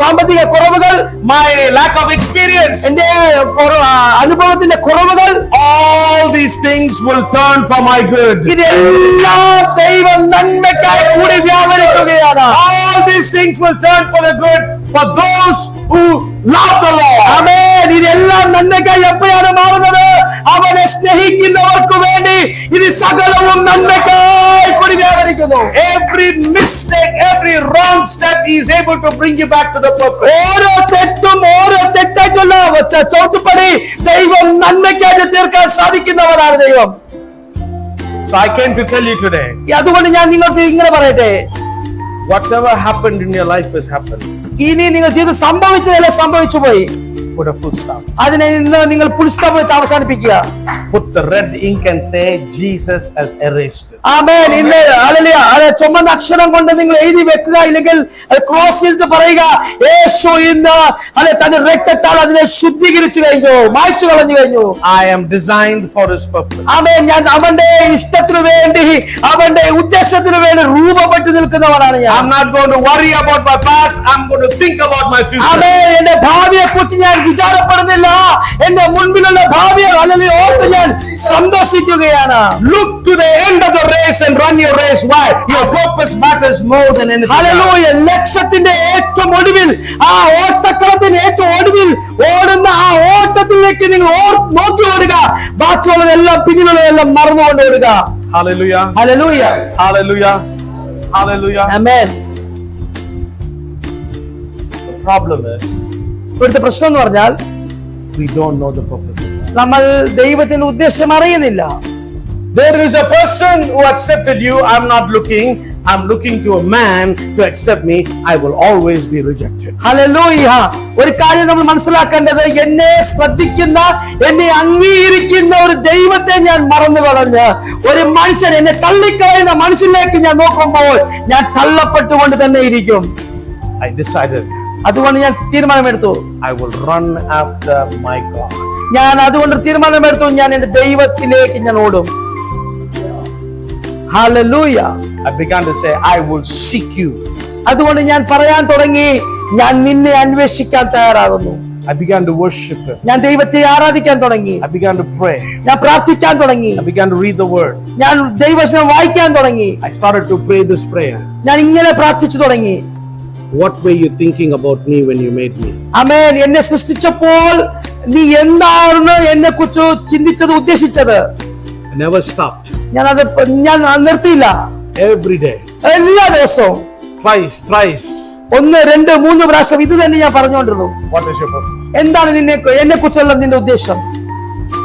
സാമ്പത്തിക കുറവുകൾ, my lack of experience. എന്റെ അനുഭവത്തിന്റെ കുറവുകൾ, All these things will turn for my good. ഇതെല്ലാം ദൈവം നന്മയ്ക്കായി കൂടി വ്യാപരിക്കുകയാണ്. All these things will turn for the good for those who love the Lord. ആമേൻ. ഇതെല്ലാം നന്മയ്ക്കായി എപ്പോഴാണ് മാറുന്നത്? അവനെ സ്നേഹിക്കുന്നവർക്ക് വേണ്ടി ഇത് സകലവും നന്മയ്ക്കായി കൂടി വ്യാപരിക്കുന്നു. Every mistake, every wrong step, He is able to bring you back to the purpose. ഓരോ തെറ്റും ഓരോ തെറ്റായിട്ടുള്ള ചവിട്ടുപടി ദൈവം നന്മയ്ക്കായിട്ട് തീർക്കാൻ സാധിക്കുന്നവരാണ് ദൈവം. So I came to tell you today, അതുകൊണ്ട് ഞാൻ നിങ്ങൾക്ക് ഇങ്ങനെ പറയട്ടെ, whatever happened in your life has happened. ഇനി നിങ്ങൾ ജീവിതം സംഭവിച്ചതെല്ലാം സംഭവിച്ചു പോയി. Put a full stop. അതിനെ ഇന്ന് നിങ്ങൾ full stop വെച്ച് അവസാനിപ്പിക്കുക. Put the red ink and say, Jesus has erased it. ആമേൻ. ഇന്ന് ഹല്ലേലൂയ അത് ചുമന്ന അക്ഷരം കൊണ്ട് നിങ്ങൾ എഴുതി വെക്കുക, ഇല്ലെങ്കിൽ അത് ക്രോസ് ചെയ്തിട്ട് പറയുക, യേശു ഇന്ന് അത് തന്റെ രക്തത്താൽ അതിനെ ശുദ്ധീകരിച്ചു കഴിഞ്ഞു, മായ്ച്ചു കളഞ്ഞു കഴിഞ്ഞു. I am designed for His purpose. ആമേൻ. ഞാൻ അവന്റെ ഇഷ്ടത്തിനു വേണ്ടി, അവന്റെ ഉദ്ദേശത്തിനു വേണ്ടി രൂപപ്പെട്ടു നിൽക്കുന്നവനാണ് ഞാൻ. I'm not going to worry about my past. I'm going to think about my future. ആമേൻ. എന്റെ ഭാവിയെ കുറിച്ച് ഞാൻ വിചാരപ്പെടുന്നില്ല, എന്റെ മുൻപിലുള്ള ഭാവിയെ ഹല്ലേലൂയ ഓർത്ത് ഞാൻ സന്തോഷിക്കുകയാണ്. Look to the end of the race and run your race. Why? Your purpose matters more than anything else. ഹല്ലേലൂയ. ലക്ഷ്യത്തിന്റെ ഏറ്റവും ഒടുവിൽ, ആ ഓട്ടക്കളത്തിന്റെ ഏറ്റവും ഒടുവിൽ ഓടുന്ന ആ ഓട്ടത്തിലേക്ക് നിങ്ങൾ നോക്കി ഓടുക. ബാക്കിയുള്ളതെല്ലാം പിന്നിലുള്ളതെല്ലാം മറന്നുകൊണ്ട് ഓടുക. Hallelujah. Hallelujah. Hallelujah. Hallelujah. Amen. The problem is ഇവിടുത്തെ പ്രശ്നം എന്ന് പറഞ്ഞാൽ we don't know the purpose of God. നമ്മൾ ദൈവത്തിന്റെ ഉദ്ദേശം അറിയുന്നില്ല. There is a person who accepted you. I'm not looking. I'm looking to a man to accept me. I will always be rejected. Hallelujah. ഒരു കാര്യം നമ്മൾ മനസ്സിലാക്കേണ്ടത്, എന്നെ ശ്രദ്ധിക്കുന്ന, എന്നെ അംഗീകരിക്കുന്ന ഒരു ദൈവത്തെ ഞാൻ മറന്നു കളഞ്ഞ് ഒരു മനുഷ്യൻ, എന്നെ തള്ളിക്കളയുന്ന മനുഷ്യനിലേക്ക് ഞാൻ നോക്കുമ്പോൾ ഞാൻ തള്ളപ്പെട്ടുകൊണ്ട് തന്നെ ഇരിക്കും. I decided അതുകൊണ്ട് ഞാൻ തീരുമാനമെടുത്തു, I will run after my God. ഞാൻ അതുകൊണ്ട് തീരുമാനമെടുത്തു, ഞാൻ എന്റെ ദൈവത്തിലേക്ക് ഞാൻ ഓടും. Hallelujah. I began to say, I will seek you. അതുകൊണ്ട് ഞാൻ പറയാൻ തുടങ്ങി, ഞാൻ നിന്നെ അന്വേഷിക്കാൻ തയ്യാറാകുന്നു. I began to worship Him. ഞാൻ ദൈവത്തെ ആരാധിക്കാൻ തുടങ്ങി. I began to pray. ഞാൻ പ്രാർത്ഥിക്കാൻ തുടങ്ങി. I began to read the Word. ഞാൻ ദൈവവചനം വായിക്കാൻ തുടങ്ങി. I started to pray this prayer. ഞാൻ ഇങ്ങനെ പ്രാർത്ഥിച്ചു തുടങ്ങി. What were you thinking about me when you made me? ആമേൻ. എന്നെ സൃഷ്ടിച്ചപ്പോൾ നീ എന്താണ് എന്നെ കുറിച്ച് ചിന്തിച്ചത്, ഉദ്ദേശിച്ചത്? I never stopped. ഞാൻ നിർത്തിയില്ല. Every day. എല്ലാ ദിവസവും Thrice. 1, 2, 3 പ്രാവശ്യം ഇത് തന്നെ ഞാൻ പറഞ്ഞുകൊണ്ടിരുന്നു. What is your purpose? എന്താണ് എന്നെ കുറിച്ചുള്ള നിന്റെ ഉദ്ദേശം?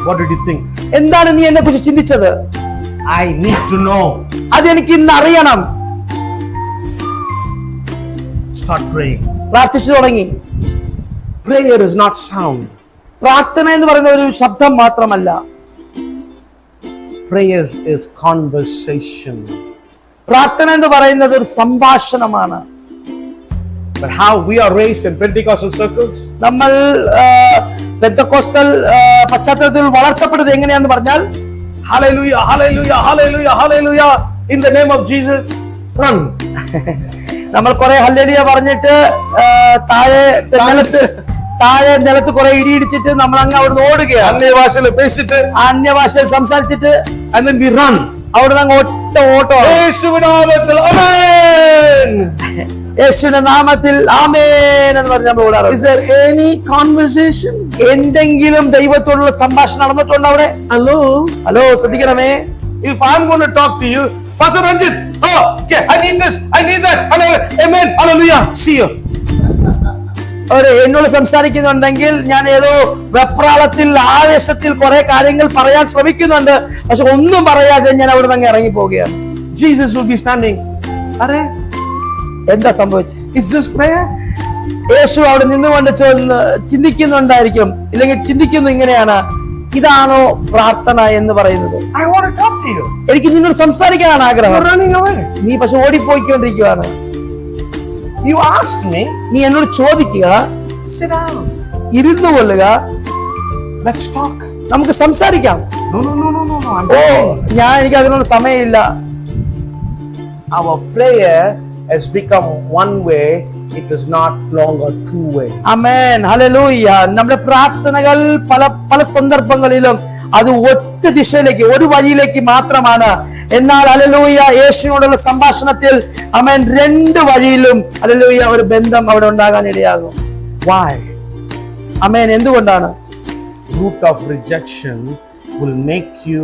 What did you think? എന്താണ് നീ എന്നെ കുറിച്ച് ചിന്തിച്ചത്? I need to know. അതെനിക്ക് ഇന്ന് അറിയണം. Start praying. പ്രാർത്ഥിച്ചു തുടങ്ങി. Prayer is not sound. പ്രാർത്ഥന എന്ന് പറയുന്ന ഒരു ശബ്ദം മാത്രമല്ല. Prayer is conversation. പ്രാർത്ഥന എന്ന് പറയുന്നത് ഒരു സംഭാഷണമാണ്. But how we are raised in Pentecostal circles? നമ്മൾ പെന്തക്കോസ്റ്റൽ പശ്ചാത്തലത്തിൽ വളർത്തപ്പെട്ടത് എങ്ങനെയാന്ന് പറഞ്ഞാൽ, Hallelujah, hallelujah, hallelujah, hallelujah. In the name of Jesus, run. നമ്മൾ കുറെ ഹല്ലേലൂയ പറഞ്ഞിട്ട് താഴെ നിലത്ത് കുറെ ഇടിയിടിച്ചിട്ട് നമ്മൾ അങ്ങ് അവിടുന്ന് ഓടുകയാണ്. അന്യഭാഷയിൽ പേശിട്ട്, അന്യഭാഷയിൽ സംസാരിച്ചിട്ട്, and then we run. അവിടുന്ന് അങ്ങ് ഒറ്റ ഓട്ടോ. യേശുവിന്റെ നാമത്തിൽ ആമേൻ. യേശുവിന്റെ നാമത്തിൽ ആമേൻ എന്ന് പറഞ്ഞ് നമ്മൾ ഓടാറ്. Is there any conversation? എന്തെങ്കിലും ദൈവത്തോടുള്ള സംഭാഷണം നടന്നിട്ടുണ്ടോ അവിടെ? Hello? ഹലോ, ശ്രദ്ധിക്കണമേ. If I'm going to talk to you, Pastor Ranjit, oh, okay, I need this, I need that. Amen. Hallelujah. See you. ഒരു എന്നോട് സംസാരിക്കുന്നുണ്ടെങ്കിൽ ഞാൻ ഏതോ വെപ്രാളത്തിൽ ആവേശത്തിൽ കുറെ കാര്യങ്ങൾ പറയാൻ ശ്രമിക്കുന്നുണ്ട്, പക്ഷെ ഒന്നും പറയാതെ ഞാൻ അവിടെ നിന്ന് ഇറങ്ങി പോവുകയാണ്. Jesus will be standing. Are, എന്താ സംഭവിച്ചത്? is this prayer? യേശു അവിടെ നിന്നുകൊണ്ട് ചിന്തിക്കുന്നുണ്ടായിരിക്കും, ഇല്ലെങ്കിൽ ചിന്തിക്കുന്നു ഇങ്ങനെയാണ്, ഇതാണോ പ്രാർത്ഥന എന്ന് പറയുന്നത്? I want to talk to you. എനിക്ക് നിന്നോട് സംസാരിക്കാനാണ് You're ആഗ്രഹം. running away. നീ പക്ഷെ ഓടിപ്പോയിക്കൊണ്ടിരിക്കുകയാണ്. You asked me. നീ എന്നോട് ചോദിക്കുക, Sit down. ഇരുന്നു കൊള്ളുക, Let's talk. നമുക്ക് സംസാരിക്കാം. No. I'm oh, busy. ഞാൻ എനിക്ക് അതിനോട് സമയമില്ല. Our prayer has become one way. It is not longer two way. Amen, hallelujah. നമ്മുടെ പ്രാർത്ഥനകൾ പല സന്ദർഭങ്ങളിലും അത് ഒറ്റ ദിശയിലേക്ക്, ഒരു വഴിയിലേക്ക് മാത്രമാണ്. എന്നാൽ ഹല്ലേലൂയ, യേശുവിനോടുള്ള സംഭാഷണത്തിൽ ആമേൻ രണ്ട് വഴിയിലും ഹല്ലേലൂയ ഒരു ബന്ധം അവിടെ ഉണ്ടാകാൻ ഇടയാകും. Why? ആമേൻ, എന്തുകൊണ്ടാണ്? Root of rejection will make you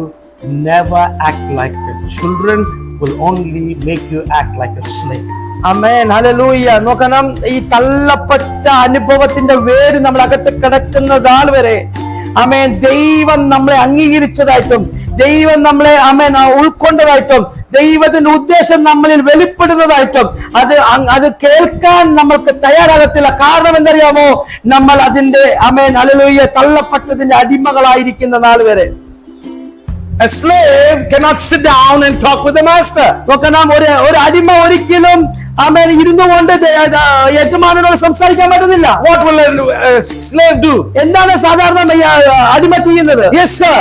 never act like a children, will only make you act like a slave. Amen, hallelujah. നോക്കണം, ഈ തള്ളപ്പെട്ട അനുഭവത്തിന്റെ വേര് നമ്മൾ അകത്ത് കിടക്കുന്ന നാൾ വരെ ആമേൻ ദൈവം നമ്മളെ അംഗീകരിച്ചതായിട്ടും ദൈവം നമ്മളെ ആമേൻ ഉൾക്കൊണ്ടതായിട്ടും ദൈവത്തിന്റെ ഉദ്ദേശം നമ്മളിൽ വെളിപ്പെടുന്നതായിട്ടും അത് കേൾക്കാൻ നമ്മൾക്ക് തയ്യാറാകത്തില്ല. കാരണം എന്തറിയാമോ? നമ്മൾ അതിന്റെ ആമേൻ ഹല്ലേലൂയ തള്ളപ്പെട്ടതിന്റെ അടിമകളായിരിക്കുന്ന നാൾ വരെ. A slave cannot sit down and talk with the master. നോക്കണം, ഒരു അടിമ ഒരിക്കലും ആമേൻ ഇരുന്നു കൊണ്ട് യജമാനോട് സംസാരിക്കാൻ പറ്റുന്നില്ല. What will a slave do? എന്താണ് സാധാരണ അടിമ ചെയ്യുന്നത്? Yes, sir.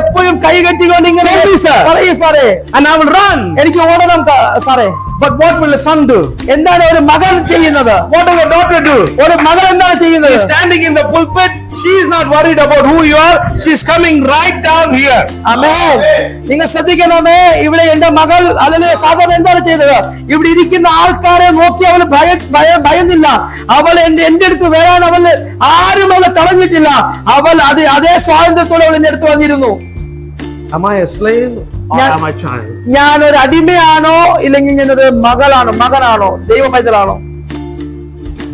എപ്പോഴും കൈ കെട്ടിക്കൊണ്ട് ഇങ്ങനെ Tell me, sir. പറയൂ സാറേ, And I will run. എനിക്ക് ഓടണം സാറേ. But what will a son do? എന്താണ് ഒരു മകൻ ചെയ്യുന്നത്? What will a daughter do? ഒരു മകൾ എന്താണ് ചെയ്യുന്നത്? She's standing in the pulpit. She is not worried about who you are. She's coming right down here. ആമേൻ. നിങ്ങൾ ശ്രദ്ധിക്കണമേ, ഇവിടെ എന്റെ മകൾ അല്ലെങ്കിൽ സാധാരണ എന്താണ് ചെയ്തത്? ഇവിടെ ഇരിക്കുന്ന ആൾക്കാരെ നോക്കി അവൾ ഭയന്നില്ല. അവൾ എന്റെ അടുത്ത് വരാൻ ആരും അവളെ തടഞ്ഞിട്ടില്ല. അവൾ അതേ സ്വാതന്ത്ര്യത്തോടെ അവൾ എന്റെ അടുത്ത് വന്നിരുന്നു. Am I a slave or am I a child? ഞാൻ ഒരു അടിമയാണോ ഇല്ലെങ്കിൽ ഞാനൊരു മകനാണോ ദൈവ പൈതലാണോ?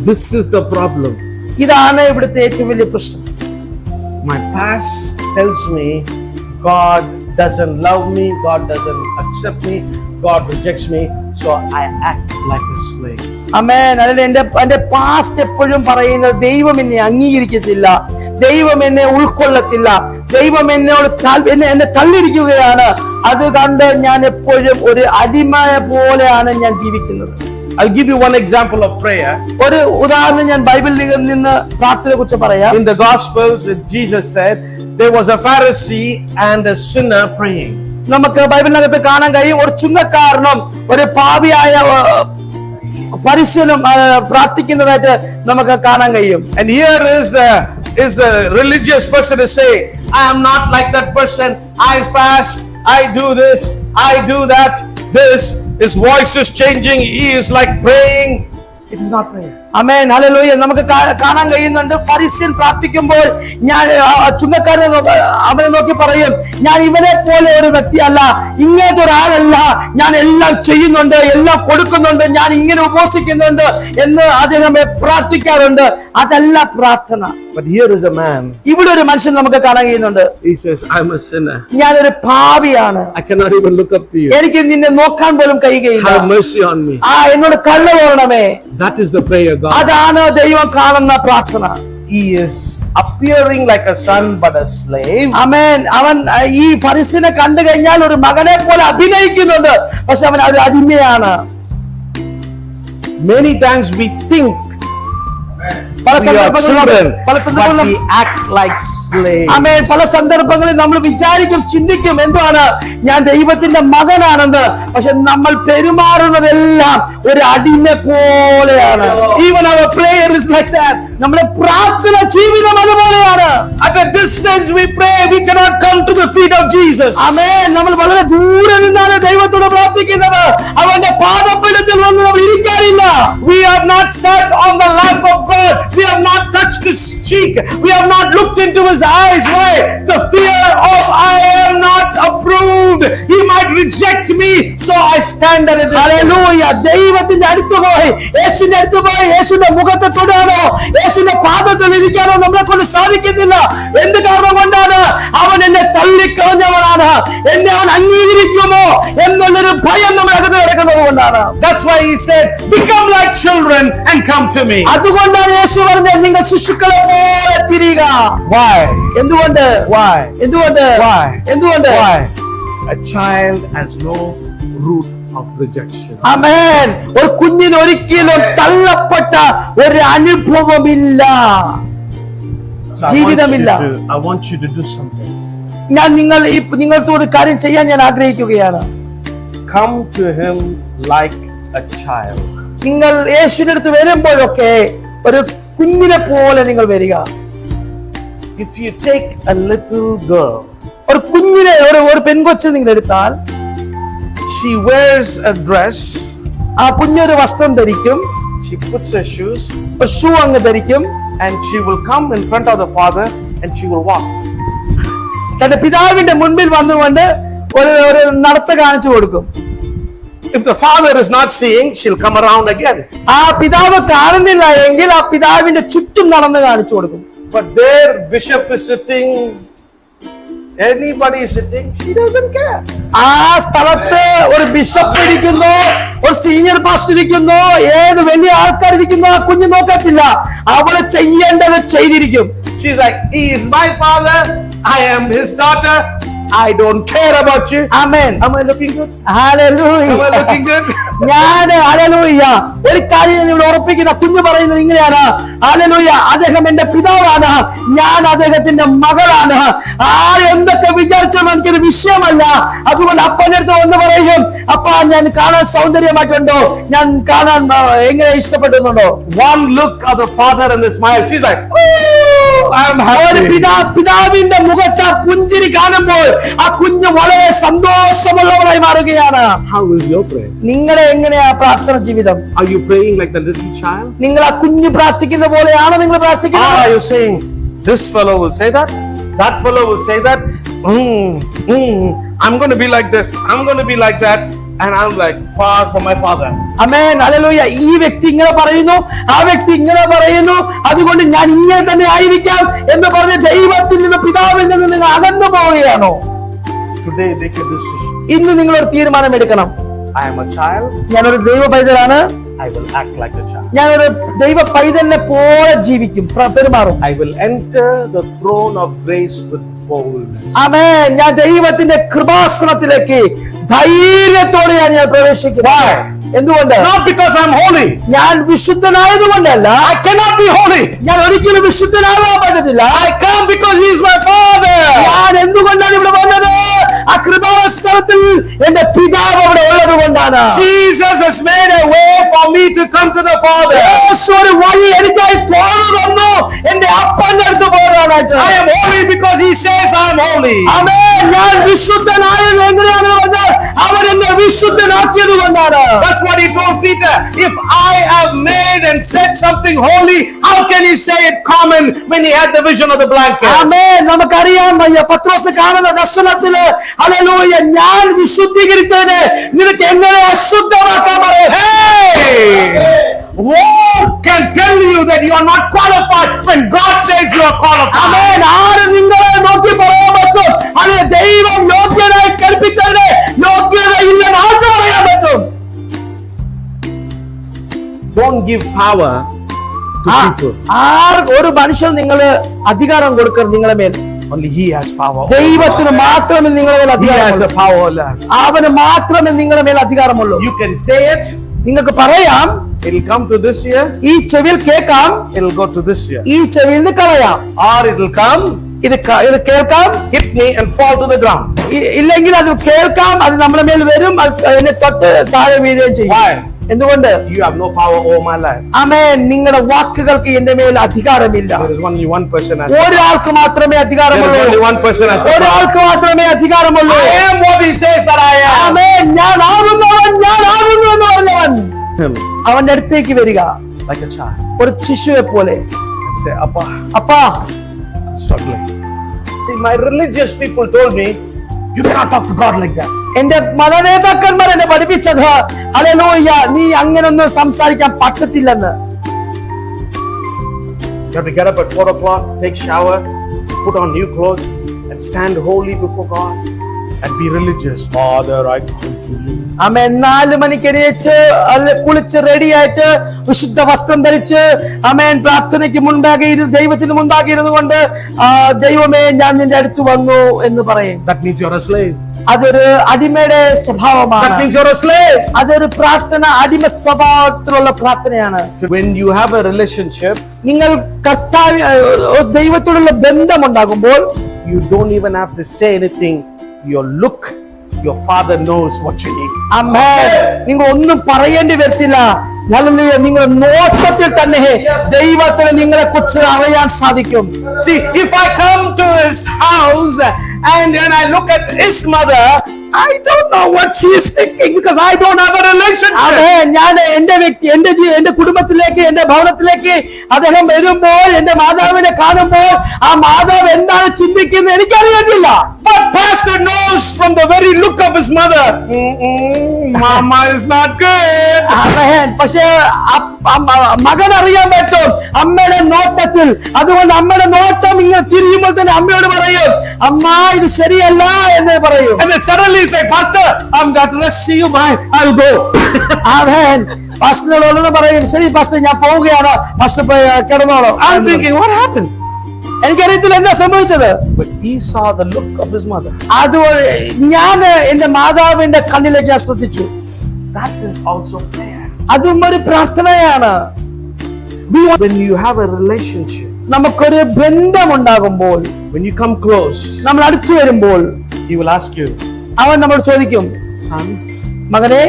This is the problem. ഇതാണ് ഇവിടുത്തെ ഏറ്റവും വലിയ പ്രശ്നം. My past tells me God doesn't love me, God doesn't accept me, God rejects me, so I act like a slave. ആമേൻ. അതിൽ എന്റെ പാസ്റ്റ് എപ്പോഴും പറയുന്നത് ദൈവം എന്നെ അംഗീകരിക്കത്തില്ല, ദൈവം എന്നെ ഉൾക്കൊള്ളത്തില്ല, ദൈവം എന്നെ തള്ളിയിരിക്കുകയാണ്. അത് കണ്ട് ഞാൻ എപ്പോഴും ഒരു അടിമയെ പോലെയാണ് ഞാൻ ജീവിക്കുന്നത്. I'll give you one example of prayer. ഒരു ഉദാഹരണം ഞാൻ ബൈബിളിൽ നിന്ന് പ്രാർത്ഥനയെ കുറിച്ച് പറയാം. In the Gospels, Jesus said there was a Pharisee and a sinner praying. നമുക്ക് ബൈബിളിനകത്ത് കാണാൻ കഴിയും, ഒരു ചുങ്കക്കാരനും ഒരു പാപിയായ പരീശനും പ്രാർത്ഥിക്കുന്നതായിട്ട് നമുക്ക് കാണാൻ കഴിയും. And here is the religious person to say, I am not like that person. I fast, I do this, I do that. His voice is changing. He is like praying. It is not prayer. Amen, hallelujah. നമുക്ക് കാണാൻ കഴിയുന്നുണ്ട്, ഫരിസ്യൻ പ്രാർത്ഥിക്കുമ്പോൾ ഞാൻ ചുങ്കക്കാരൻ അവനെ നോക്കി പറയും, ഞാൻ ഇവനെ പോലെ ഒരു വ്യക്തിയല്ല, ഇങ്ങനത്തെ ഒരാളല്ല, ഞാൻ എല്ലാം ചെയ്യുന്നുണ്ട്, എല്ലാം കൊടുക്കുന്നുണ്ട്, ഞാൻ ഇങ്ങനെ ഉപവസിക്കുന്നുണ്ട് എന്ന് അദ്ദേഹം പ്രാർത്ഥിക്കാറുണ്ട്. അതല്ല പ്രാർത്ഥന. But here is a man. ഇവിടെ ഒരു മനുഷ്യൻ നമുക്ക് കാണാൻ കഴിയുന്നുണ്ട്. He says, I'm a sinner. ഞാനൊരു പാപിയാണ്, I cannot even look up to you. എനിക്ക് നിന്നെ നോക്കാൻ പോലും കഴിയുകയില്ല. Have mercy on me. എന്നോട് കരുണ തോന്നണമേ. That is the prayer, God. അതാണ് ദൈവം കാണുന്ന പ്രാർത്ഥന. He is appearing like a son but a slave. ആമേൻ. അവൻ ഈ ഫരിസ്യനെ കണ്ടു കഴിഞ്ഞാൽ ഒരു മകനെ പോലെ അഭിനയിക്കുന്നുണ്ട്, പക്ഷെ അവൻ ഒരു അടിമയാണ്. Many times we think പല we are children, but സന്ദർഭങ്ങളിലും we act like slaves. ആമേൻ. പല സന്ദർഭങ്ങളിൽ നമ്മൾ വിചാരിക്കും, ചിന്തിക്കും, എന്താണ് ഞാൻ ദൈവത്തിന്റെ മകനാണെന്ന്, പക്ഷെ നമ്മൾ പെരുമാറുന്നതെല്ലാം ഒരു അടിമ പോലെയാണ്. Even our prayer is like that. നമ്മുടെ പ്രാർത്ഥന ജീവിതം അതുപോലെയാണ്. At a distance we pray, we cannot come to the feet of Jesus. ആമേൻ. നമ്മൾ വളരെ ദൂരെ നിന്നാണ് ദൈവത്തോട് പ്രാർത്ഥിക്കുന്നത്, അവന്റെ പാദപീഠത്തിൽ വന്ന് നമ്മൾ ഇരിക്കാറില്ല. We have not sat on the lap of God. We have not touched his cheek. We have not looked into his eyes. Why? The fear of I am not approved. He might reject me, so I stand at a distance. Hallelujah. ദൈവത്തിന്റെ അടുത്ത് പോയി, യേശുവിന്റെ അടുത്ത് പോയി, യേശുവിന്റെ മുഖത്തെ തൊടാനോ യേശുവിന്റെ പാദത്തിൽ ഇരിക്കാനോ നമ്മളെ കൊണ്ട് സാധിക്കുന്നില്ല. എന്ത് കാരണം കൊണ്ടാണ്? അവൻ എന്നെ തള്ളിക്കളഞ്ഞവനാണ്, എന്നെ അവൻ അംഗീകരിക്കുമോ എന്നുള്ളൊരു ഭയം നമ്മുടെ അകത്ത് കിടക്കുന്നത് കൊണ്ടാണ്. That's why he said, become like children and come to me. അതുകൊണ്ടാണ് യേശു പറഞ്ഞത്, നിങ്ങൾ ശിശുക്കളെ പോലെ തിരിയുക. Why? എന്തുകൊണ്ട്? Why? എന്തുകൊണ്ട്? Why? എന്തുകൊണ്ട്? Why? A child has no root of rejection. ആമേൻ. ഒരു കുഞ്ഞിന് ഒരിക്കലും തള്ളപ്പെട്ട ഒരു അനുഭവമില്ല, So ജീവിതമില്ല. I want you to do something. ഞാൻ നിങ്ങളോട് കാര്യം ചെയ്യാൻ ഞാൻ ആഗ്രഹിക്കുകയാണ്. Come to him like a child. നിങ്ങൾ യേശുവിന്റെ അടുത്ത് വരുമ്പോഴൊക്കെ ഒരു കുഞ്ഞിനെ പോലെ നിങ്ങൾ വരിക. If you take a little girl, ഒരു കുഞ്ഞിനെ, ഒരു പെൺകൊച്ചിനെ നിങ്ങൾ എടുത്താൽ, she wears a dress, ആ കുഞ്ഞൊരു വസ്ത്രം ധരിക്കും, she puts her shoes, ഒരു ഷൂ അങ്ങ് ധരിക്കും, and she will come in front of the father and she will walk. തന്റെ പിതാവിന്റെ മുൻപിൽ വന്നുകൊണ്ട് ഒരു നടത്ത കാണിച്ചു കൊടുക്കും. If the father is not seeing, she'll come around again. ആ പിതാവ് കാണുന്നില്ല എങ്കിൽ ആ പിതാവിന്റെ ചുറ്റും നടന്ന് കാണിച്ചു കൊടുക്കും. But there bishop is sitting, anybody is sitting, she doesn't care. ആ സ്ഥലത്ത് ഒരു ബിഷപ്പ് ഇരിക്കുന്നു, ഒരു സീനിയർ പാസ്റ്റർ ഇരിക്കുന്നു, ഏത് വലിയ ആൾക്കാർ ഇരിക്കുന്നു, ആ കുഞ്ഞ് നോക്കത്തില്ല. അവള് ചെയ്യേണ്ടത് ചെയ്തിരിക്കും. She's like, he is my father, I am his daughter, I don't care about you. Amen. Am I looking good? Hallelujah. Am I looking good? Hallelujah. ഒരു കാര്യം ഞാൻ ഇവിടെ ഉറപ്പിക്കുന്ന, കുഞ്ഞ് പറയുന്നത് ഇങ്ങനെയാണ്, ഹല്ലേലൂയ, അദ്ദേഹം എന്റെ പിതാവാണ്, ഞാൻ അദ്ദേഹത്തിന്റെ മകളാണ്. എന്തൊക്കെ വിചാരിച്ചാലും എനിക്കൊരു വിഷയമല്ല. അതുകൊണ്ട് അപ്പന്റെ അടുത്ത് വന്ന് പറയും, അപ്പ ഞാൻ കാണാൻ സൗന്ദര്യമായിട്ടുണ്ടോ, ഞാൻ കാണാൻ എങ്ങനെ ഇഷ്ടപ്പെടുന്നുണ്ടോ. One look of the father and the smile, she's like, oh, I am ഒരു happy. പിതാവിന്റെ മുഖത്ത് പുഞ്ചിരി കാണുമ്പോൾ ആ കുഞ്ഞ് വളരെ സന്തോഷമുള്ളവരായി മാറുകയാണ്. How is your prayer? നിങ്ങളുടെ എങ്ങനെയാ പ്രാർത്ഥന ജീവിതം? Are you praying like the little child? നിങ്ങൾ ആ കുഞ്ഞ് പ്രാർത്ഥിക്കുന്ന പോലെയാണോ നിങ്ങൾ Or പ്രാർത്ഥിക്കുന്നത്? are you saying, this fellow will say that, that fellow will say that, I'm going to be like this, I'm going to be like that, and I'm like far from my father. Amen. Hallelujah. ഈ വ്യക്തി ഇങ്ങനെ പറയുന്നു, ആ വ്യക്തി ഇങ്ങനെ പറയുന്നു, അതുകൊണ്ട് ഞാൻ ഇങ്ങനെ തന്നെ ആയിരിക്കാം എന്ന് പറഞ്ഞ് ദൈവത്തിൽ നിന്ന്, പിതാവിൽ നിന്ന് നിങ്ങൾ അകന്നു പോവുകയാണോ? Today make a decision. ഇന്ന് നിങ്ങൾ ഒരു തീരുമാനം എടുക്കണം. I am a child, ഞാനൊരു ദൈവ പൈതലാണ്, I will act like a child. ഞാനൊരു ദൈവ പൈതലിനെ പോലെ ജീവിക്കും, പെരുമാറും. I will enter the throne of grace with boldness. ആമേൻ. ഞാൻ ദൈവത്തിന്റെ കൃപാസനത്തിലേക്ക് ധൈര്യത്തോടെയാണ് ഞാൻ പ്രവേശിക്കുന്നത്. Why? എന്തുകൊണ്ട്? Not because I'm holy. ഞാൻ വിശുദ്ധനായതുകൊണ്ടല്ല. I cannot be holy. ഞാൻ ഒരിക്കലും വിശുദ്ധനാകാൻ പറ്റത്തില്ല. I come because he is my father. ഞാൻ എന്തുകൊണ്ടാണ് ഇവിടെ വന്നത്? ആ കൃപാസനത്തിൽ എന്റെ പിതാവ് അവിടെ ഉള്ളത് കൊണ്ടാണ്. Jesus has made a way for me to come to the Father. യേശു ഒരു വഴി എനിക്കായി തുറന്നു തന്നു, എന്റെ അപ്പന്റെ അടുത്ത് പോകാനായിട്ട്. I am holy because he says I am holy. ആമേൻ. ഞാൻ വിശുദ്ധനായത് എങ്ങനെയാണെന്ന് പറഞ്ഞാൽ അവൻ എന്നെ വിശുദ്ധനാക്കിയത് കൊണ്ടാണ്. That's what he told Peter. If I have made and said something holy, how can he say it common when he had the vision of the blanket? ആമേൻ. നമുക്കറിയാം, പത്രോസ് കാണുന്ന ദർശനത്തില്, hallelujah, ഞാൻ വിശുദ്ധീകരിച്ചതിനെ നിനക്ക് എങ്ങനെ അശുദ്ധമാക്കാൻ പറയും? Hey! Who can tell you that you are not qualified when God says you are qualified? ആമേൻ. ആര് നിങ്ങളെ നോക്കി പറയാൻ പറ്റും? അത് ദൈവം യോഗ്യനായി കൽപ്പിച്ചതിനെ യോഗ്യതയില്ലെന്ന് ആർക്ക് പറയാൻ പറ്റും? Don't give power to people. ഒരു മനുഷ്യൻ നിങ്ങൾ അധികാരം കൊടുക്കരുത് നിങ്ങളെ മേൽ. Only he has power. ദൈവത്തിന് മാത്രമേ നിങ്ങളെ മേൽ He has അധികാരമുള്ളൂ. the power. അവന് മാത്രമേ നിങ്ങളുടെ മേൽ അധികാരമുള്ളൂ. You can say it. നിങ്ങൾക്ക് പറയാം, It'll come to this ear. ഈ ചെവിയിൽ കേൾക്കാം, It'll go to this ear. ഈ ചെവിയിൽ നിന്ന് കളയാം. Or it'll come, ഇത് കേൾക്കാം, hit me and fall to the ground. ഇല്ലെങ്കിൽ അത് കേൾക്കാം, അത് നമ്മുടെ മേൽ വരും, അതിനെ തൊട്ട് താഴെ വീഴുകയും ചെയ്യും. Why? എന്തുകൊണ്ട്? You have no power over my life. ആമേൻ. നിങ്ങളുടെ വാക്കുകൾക്ക് എന്റെ മേൽ അധികാരമില്ല. There is only one person has ഒരാൾക്ക് മാത്രമേ There is അധികാരമുള്ളൂ. only one person has ഒരാൾക്ക് മാത്രമേ അധികാരമുള്ളൂ. I am what he says that I am. ആമേൻ. ഞാൻ ആകുന്നവൻ എന്ന് പറഞ്ഞവൻ Him അവന്റെ അടുത്തേക്ക് വരിക, like a child. ഒരു ശിശുവെ പോലെ. And say, Appa, അപ്പാ, I'm struggling. See, my religious people told me, You cannot talk to God like that. എന്റെ മതനേതാക്കന്മാർ എന്നെ പഠിപ്പിച്ചത് ഹല്ലേലൂയ നീ അങ്ങനൊന്നും സംസാരിക്കാൻ പറ്റത്തില്ലെന്ന്. You have to get up at 4 o'clock, take shower, put on new clothes, and stand holy before God and be religious. Father, I come to you. ആമേൻ. 4 മണിക്ക് എണീറ്റ് കുളിച്ച് റെഡിയായിട്ട് വിശുദ്ധ വസ്ത്രം ധരിച്ച് ആമേൻ പ്രാർത്ഥനയ്ക്ക് മുൻപാകെ ദൈവത്തിന് മുൻപാകെ ഇരുന്നുകൊണ്ട് ദൈവമേ ഞാൻ നിന്റെ അടുത്ത് വന്നു എന്ന് പറയും. That means you're a slave. അതൊരു അടിമയുടെ സ്വഭാവമാണ്. That means you're a slave. അതൊരു പ്രാർത്ഥന അടിമ സ്വഭാവത്തിലുള്ള പ്രാർത്ഥനയാണ്. When you have a relationship, നിങ്ങൾ കർത്താവ് ദൈവത്തോടുള്ള ബന്ധമുണ്ടാകുമ്പോൾ you don't even have to say anything. Your look, your father knows what you need. ആമേൻ. നിങ്ങൾ ഒന്നും പറയേണ്ടി വരത്തില്ല. ഹല്ലേലൂയ. നിങ്ങളുടെ നോട്ടത്തിൽ തന്നെ ദൈവത്തിന് നിങ്ങളെ കുറിച്ച് അറിയാൻ സാധിക്കും. See, if I come to his house and then I look at his mother, I don't know what she is thinking because I don't have a relationship. ആമേൻ. ഞാൻ എന്റെ കുടുംബത്തിലേക്ക് എന്റെ ഭവനത്തിലേക്ക് അദ്ദേഹം വരുമ്പോൾ എന്റെ മാതാവിനെ കാണുമ്പോൾ ആ മാതാവ് എന്താണ് ചിന്തിക്കുന്നത് എനിക്കറിയത്തില്ല. But pastor knows from the very look of his mother, mama is not good. ആമേൻ. പക്ഷേ മകൻ അറിയാൻ പറ്റും അമ്മയുടെ നോട്ടത്തിൽ. അതുകൊണ്ട് അമ്മയുടെ നോട്ടം ഇങ്ങനെ തിരിയുമ്പോൾ തന്നെ അമ്മയോട് പറയും അമ്മ ഇത് ശരിയല്ല എന്ന് പറയും. And then suddenly he's like, pastor, I'm got to rest, see you, bye, I'll go. ആമേൻ. പാസ്റ്ററിനോട് പറയും ശരി പാസ്റ്റർ ഞാൻ പോവുകയാണ്, പാസ്റ്റർ കിടന്നോളൂ. I'm thinking, what happened? എനിക്കറിയത്തില്ല എന്താ സംഭവിച്ചത്. But he saw the look of his mother. അതുകൊണ്ട് ഞാൻ എന്റെ മാതാവിന്റെ കണ്ണിലേക്ക് ഞാൻ ശ്രദ്ധിച്ചു. That is also prayer. അതും ഒരു പ്രാർത്ഥനയാണ്. When you have a relationship, നമുക്കൊരു ബന്ധമുണ്ടാകുമ്പോൾ, when you come close, നമ്മൾ അടുത്തു വരുമ്പോൾ he will ask you, അവൻ നമ്മളോട് ചോദിക്കും son, മകനെ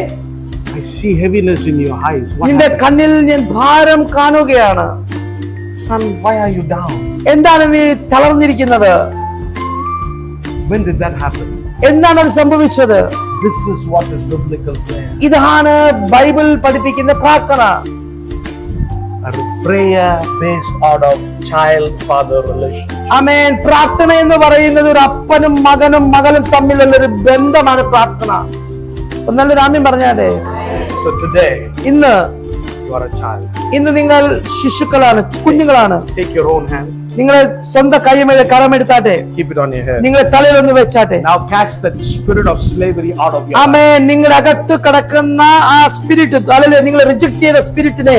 I see heaviness in your eyes. What നിന്റെ happened? കണ്ണിൽ ഞാൻ ഭാരം കാണുകയാണ്. Son, why are you down? എന്താണ് നീ തളർന്നിരിക്കുന്നത്? When did that happen? എന്താണ് അത് സംഭവിച്ചത്? This is what is biblical prayer. ഇതാണ് ബൈബിൾ പഠിപ്പിക്കുന്ന പ്രാർത്ഥന. A prayer based out of child-father relationship. ആമേൻ. പ്രാർത്ഥന എന്ന് പറയുന്നത് ഒരു അപ്പനും മകനും മകളും തമ്മിലുള്ള ഒരു ബന്ധമാണ് പ്രാർത്ഥന. നല്ലൊരു ആമേൻ പറഞ്ഞാലേ. So today, ഇന്ന് you are a child. ഇന്ന് നിങ്ങൾ ശിശുക്കളാണ്, കുഞ്ഞുങ്ങളാണ്. Take your own hand, നിങ്ങളെ സ്വന്തം കൈമേൽ കരമെടുത്താട്ടെ, keep it on your head. നിങ്ങളെ തലയിൽ ഒന്ന് വെച്ചാട്ടെ. Now cast that spirit of slavery out of your life. ആമേൻ. നിങ്ങളുടെ അകത്ത് കിടക്കുന്ന ആ സ്പിരിറ്റ്, അല്ലെങ്കിൽ നിങ്ങൾ റിജക്ട് ചെയ്ത സ്പിരിറ്റിനെ,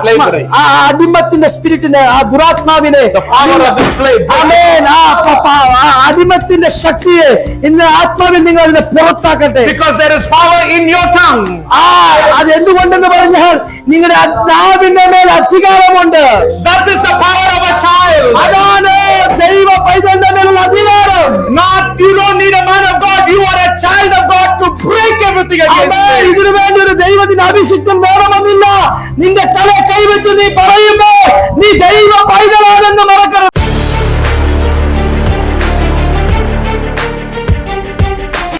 Slavery. ആ അടിമത്തിന്റെ സ്പിരിറ്റിനെ, ആ ദുരാത്മാവിനെ, The power of the slave. ആമേൻ, ആ അടിമത്തിന്റെ ശക്തിയെ ഇന്ന് ആത്മാവിൽ നിങ്ങൾ അതിനെ പുറത്താക്കട്ടെ. Because there is power in your tongue. അത് എന്തുകൊണ്ടെന്ന് പറഞ്ഞാൽ നിങ്ങളുടെ നാവിന്റെ മേൽ അധികാരമുണ്ട്. That is the power of a child. അതാണ് ദൈവ പൈതലിന്റെ മേലുള്ള അധികാരം. Not, you don't need a man of God. You are a child of God to break everything against amen. it. ഇതിനു വേണ്ടി ഒരു ദൈവത്തിന്റെ അഭിഷിക്തം വേണമെന്നില്ല. നിന്റെ തല കൈവച്ച് നീ പറയുമ്പോൾ നീ ദൈവ